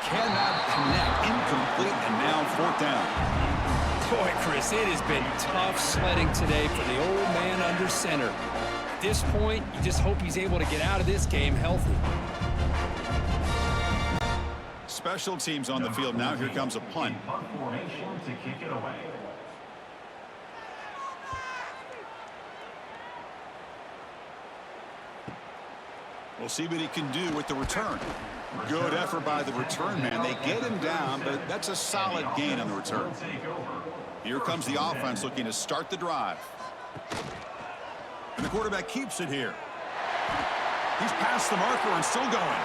Cannot connect. Incomplete, and now fourth down. Boy, Chris, it has been tough sledding today for the old man under center. At this point, you just hope he's able to get out of this game healthy. Special teams on the field now. Here comes a punt. Punt formation to kick it away. We'll see what he can do with the return. Good effort by the return man. They get him down, but that's a solid gain on the return. Here comes the offense looking to start the drive. And the quarterback keeps it here. He's past the marker and still going.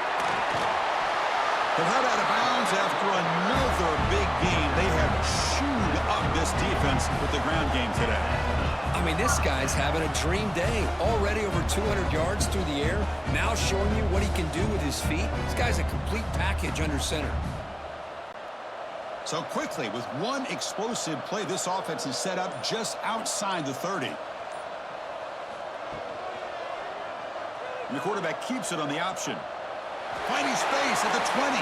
They're head out of bounds after another big game. They have chewed up this defense with the ground game today. I mean, this guy's having a dream day. Already over 200 yards through the air. Now showing you what he can do with his feet. This guy's a complete package under center. So quickly, with one explosive play, this offense is set up just outside the 30. And the quarterback keeps it on the option. Finding space at the 20.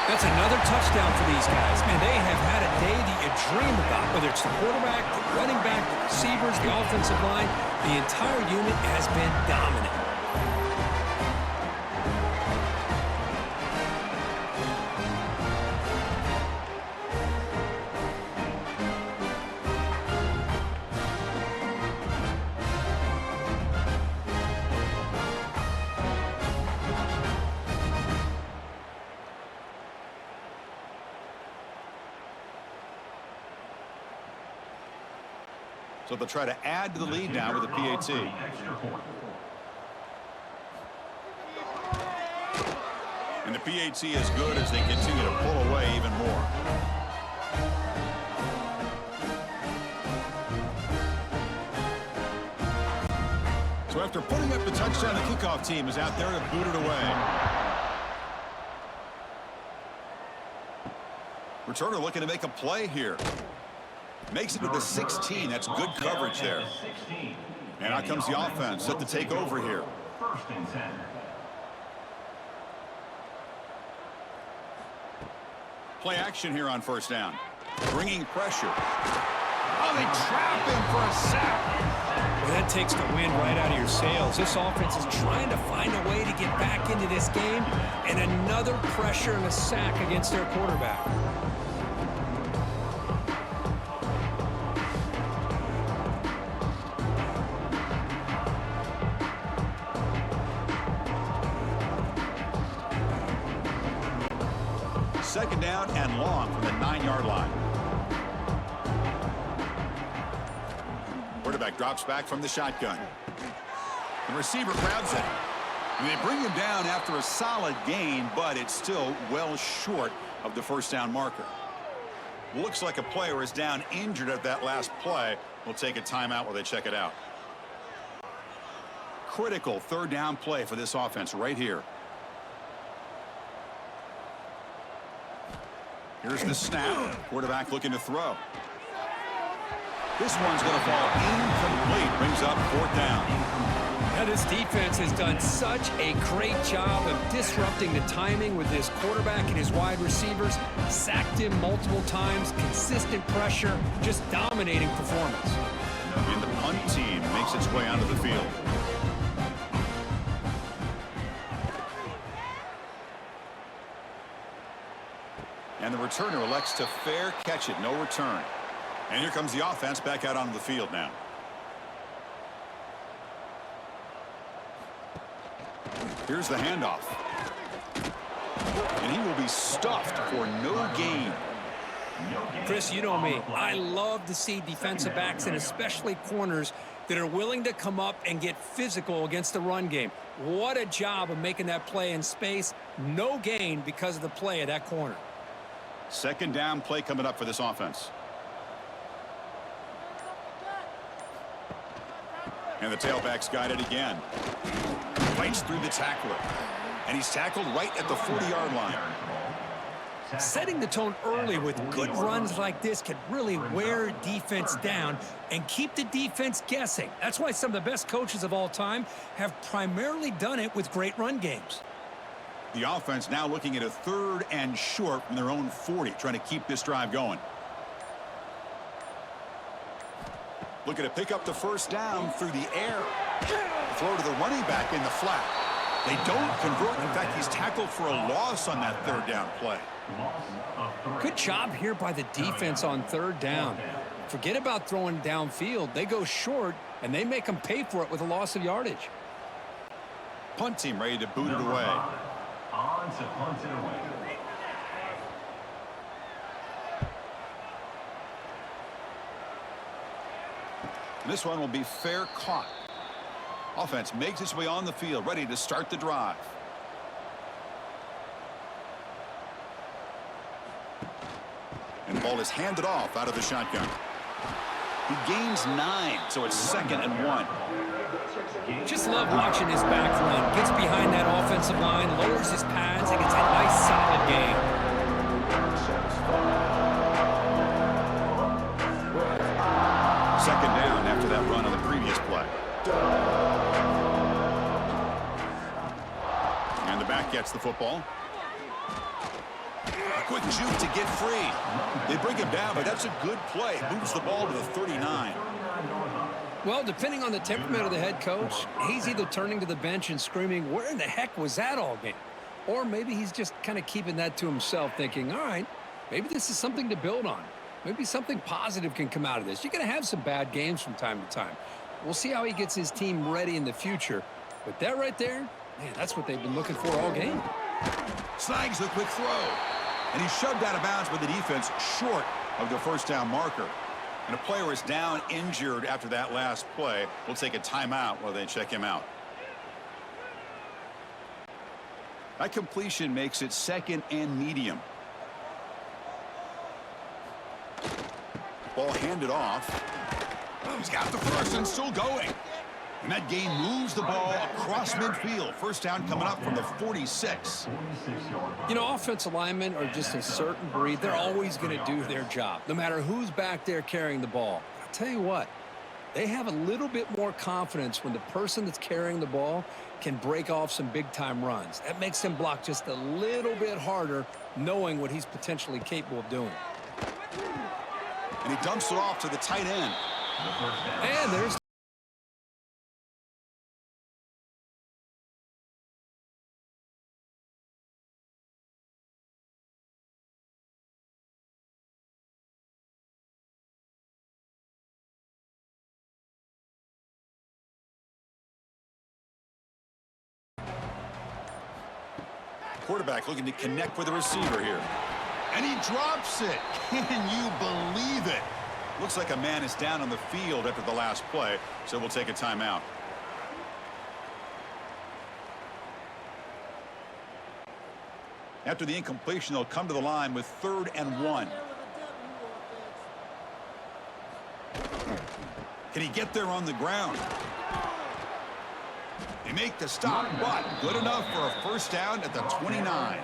That's another touchdown for these guys. Man, they have had a day that you dream about, whether it's the quarterback, the running back, the receivers, the offensive line. The entire unit has been dominant. So they'll try to add to the lead now with a PAT. And the PAT is good as they continue to pull away even more. So after putting up the touchdown, the kickoff team is out there to boot it away. Returner looking to make a play here. Makes it to the 16. That's good coverage there. And out comes the offense set to take over here. First and 10. Play action here on first down. Bringing pressure. Oh, they trap him for a sack. Well, that takes the wind right out of your sails. This offense is trying to find a way to get back into this game. And another pressure and a sack against their quarterback. Second down and long from the 9-yard line. Quarterback drops back from the shotgun. The receiver grabs it. And they bring him down after a solid gain, but it's still well short of the first down marker. Looks like a player is down injured at that last play. We'll take a timeout while they check it out. Critical third down play for this offense right here. Here's the snap. Quarterback looking to throw. This one's going to fall incomplete. Brings up fourth down. Now, this defense has done such a great job of disrupting the timing with his quarterback and his wide receivers. Sacked him multiple times, consistent pressure, just dominating performance. And the punt team makes its way onto the field. And the returner elects to fair catch it, no return. And here comes the offense back out onto the field now. Here's the handoff. And he will be stuffed for no gain. Chris, you know me. I love to see defensive backs and especially corners that are willing to come up and get physical against the run game. What a job of making that play in space. No gain because of the play of that corner. Second down play coming up for this offense. And the tailback's got it again. Fights through the tackler. And he's tackled right at the 40-yard line. Setting the tone early with good runs like this can really wear defense down and keep the defense guessing. That's why some of the best coaches of all time have primarily done it with great run games. The offense now looking at a third and short from their own 40, trying to keep this drive going. Looking to pick up the first down through the air. Throw to the running back in the flat. They don't convert. In fact, he's tackled for a loss on that third down play. Good job here by the defense on third down. Forget about throwing downfield. They go short, and they make them pay for it with a loss of yardage. Punt team ready to boot it away. On to punt it away. This one will be fair caught. Offense makes its way on the field, ready to start the drive. And the ball is handed off out of the shotgun. He gains 9, so it's 2nd and 1. Just love watching his back run. Gets behind that offensive line, lowers his pads, and gets a nice solid gain. Second down after that run on the previous play. And the back gets the football. A quick juke to get free. They bring him down, but that's a good play. Moves the ball to the 39. Well, depending on the temperament of the head coach, he's either turning to the bench and screaming, where in the heck was that all game? Or maybe he's just kind of keeping that to himself, thinking, all right, maybe this is something to build on. Maybe something positive can come out of this. You're going to have some bad games from time to time. We'll see how he gets his team ready in the future. But that right there, man, that's what they've been looking for all game. Snags the quick throw. And he's shoved out of bounds by the defense short of the first down marker. And a player is down injured after that last play. We'll take a timeout while they check him out. That completion makes it 2nd and medium. Ball handed off. He's got the first and still going. And that gain moves the ball across midfield. First down coming up from the 46. You know, offensive linemen are just a certain breed. They're always going to do their job, no matter who's back there carrying the ball. I'll tell you what, they have a little bit more confidence when the person that's carrying the ball can break off some big-time runs. That makes them block just a little bit harder, knowing what he's potentially capable of doing. And he dumps it off to the tight end. And there's quarterback looking to connect with the receiver here. And he drops it. Can you believe it? Looks like a man is down on the field after the last play, so we'll take a timeout. After the incompletion, they'll come to the line with 3rd and 1. Can he get there on the ground? They make the stop, but good enough for a first down at the 29.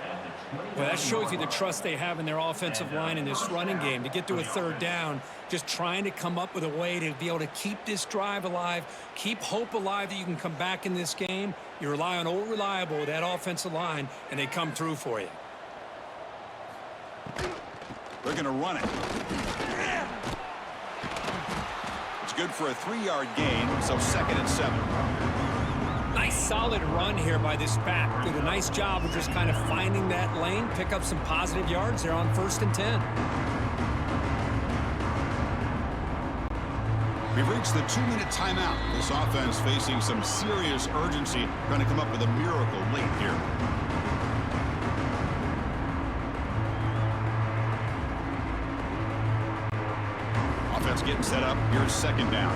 Well, that shows you the trust they have in their offensive line in this running game to get to a third down, just trying to come up with a way to be able to keep this drive alive, keep hope alive that you can come back in this game. You rely on old reliable with that offensive line, and they come through for you. They're going to run it. It's good for a 3-yard gain, so 2nd and 7. Nice solid run here by this back. Did a nice job of just kind of finding that lane, pick up some positive yards there on 1st and 10. We've reached the 2-minute timeout. This offense facing some serious urgency, trying to come up with a miracle late here. Offense getting set up. Here's 2nd down.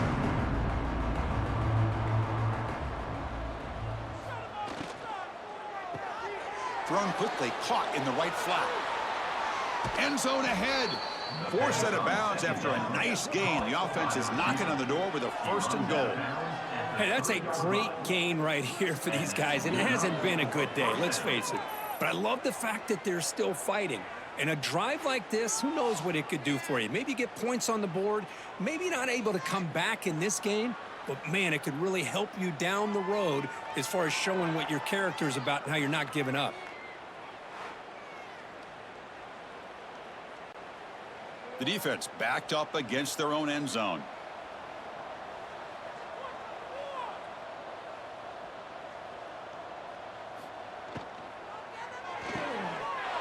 Thrown quickly, caught in the right flat. End zone ahead. Forced out of bounds after a nice gain. The offense is knocking on the door with a 1st and goal. Hey, that's a great gain right here for these guys, and it hasn't been a good day, let's face it. But I love the fact that they're still fighting. And a drive like this, who knows what it could do for you. Maybe get points on the board, maybe not able to come back in this game, but, man, it could really help you down the road as far as showing what your character is about and how you're not giving up. The defense backed up against their own end zone.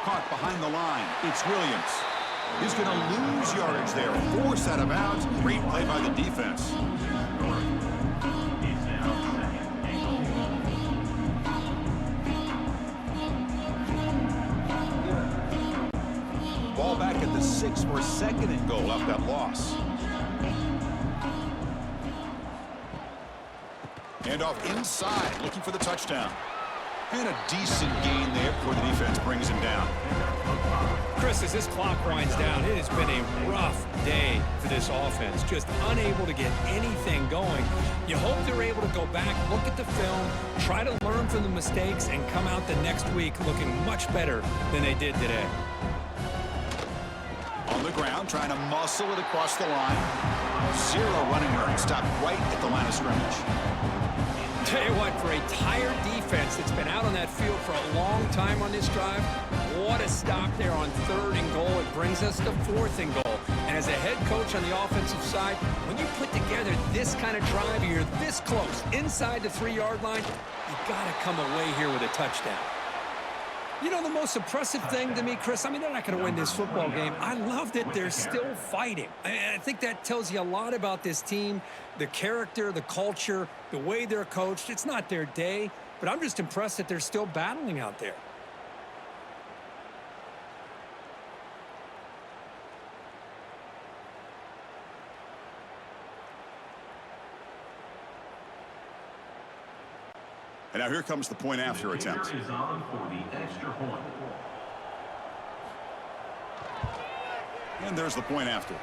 Caught behind the line. It's Williams. He's going to lose yardage there. Forced out of bounds. Great play by the defense. Ball back at the 6 for 2nd and goal off that loss. And off inside, looking for the touchdown. And a decent gain there before the defense brings him down. Chris, as this clock winds down, it has been a rough day for this offense. Just unable to get anything going. You hope they're able to go back, look at the film, try to learn from the mistakes, and come out the next week looking much better than they did today. On the ground, trying to muscle it across the line. 0 running room. Stopped right at the line of scrimmage. Tell you what, for a tired defense that's been out on that field for a long time on this drive, what a stop there on 3rd and goal. It brings us to 4th and goal. And as a head coach on the offensive side, when you put together this kind of drive, you're this close, inside the 3-yard line, you got to come away here with a touchdown. You know, the most impressive thing to me, Chris, I mean, they're not going to win this football game. I love that they're still fighting. I think that tells you a lot about this team, the character, the culture, the way they're coached. It's not their day, but I'm just impressed that they're still battling out there. And now here comes the point after attempt. Is on for the extra point. And there's the point after.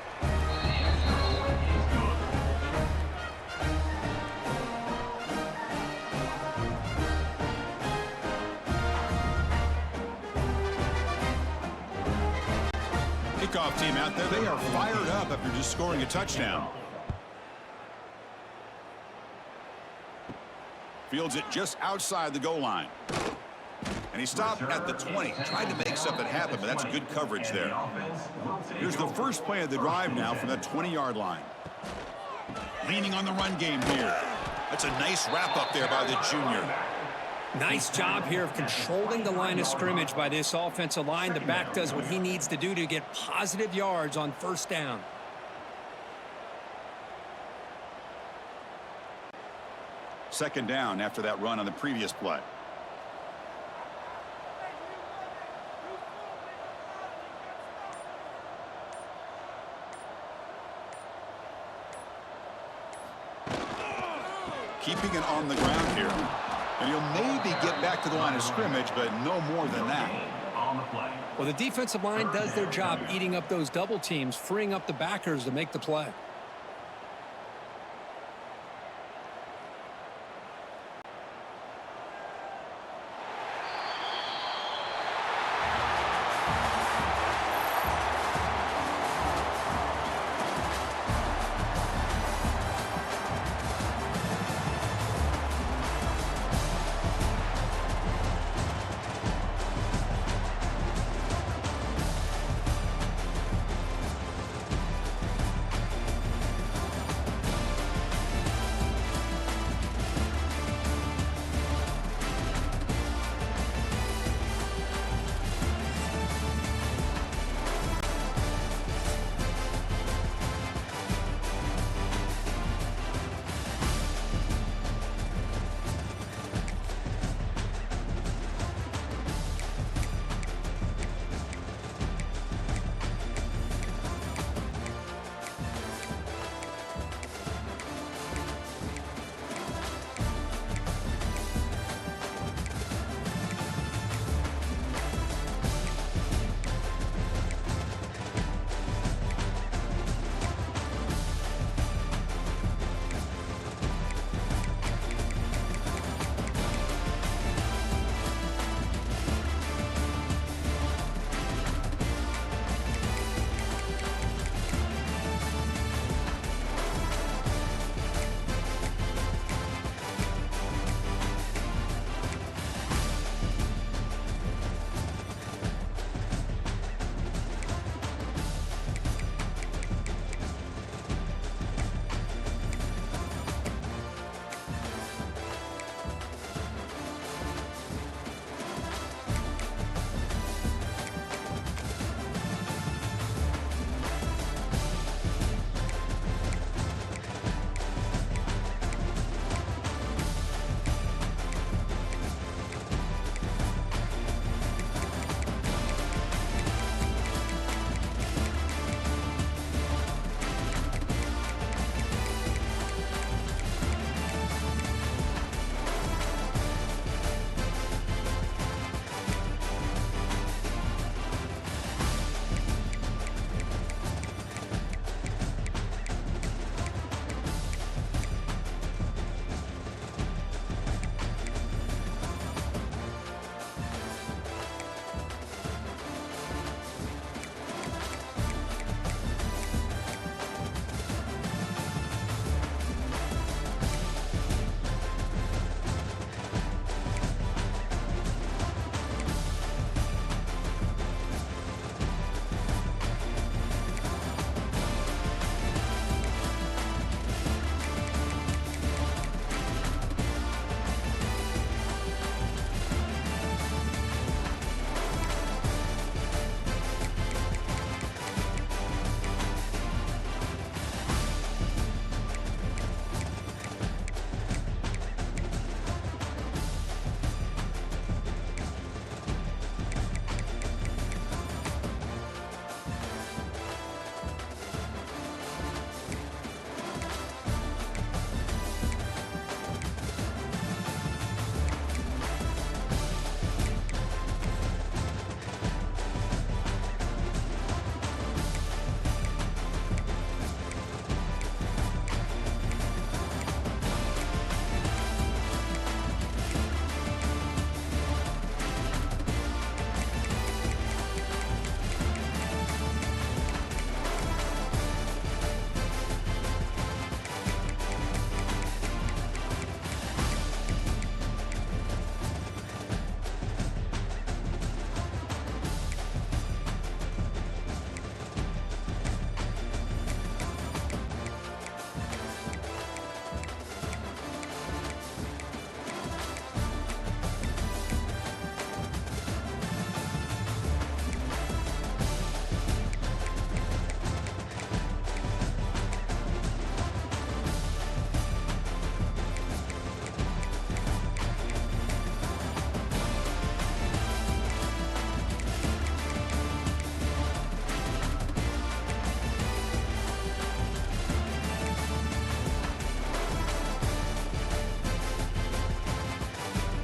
Kickoff team out there, they are fired up after just scoring a touchdown. Fields it just outside the goal line. And he stopped at the 20. Tried to make something happen, but that's good coverage there. Here's the first play of the drive now from that 20-yard line. Leaning on the run game here. That's a nice wrap-up there by the junior. Nice job here of controlling the line of scrimmage by this offensive line. The back does what he needs to do to get positive yards on 1st down. Second down after that run on the previous play. Keeping it on the ground here. And he'll maybe get back to the line of scrimmage, but no more than that. Well, the defensive line does their job eating up those double teams, freeing up the backers to make the play.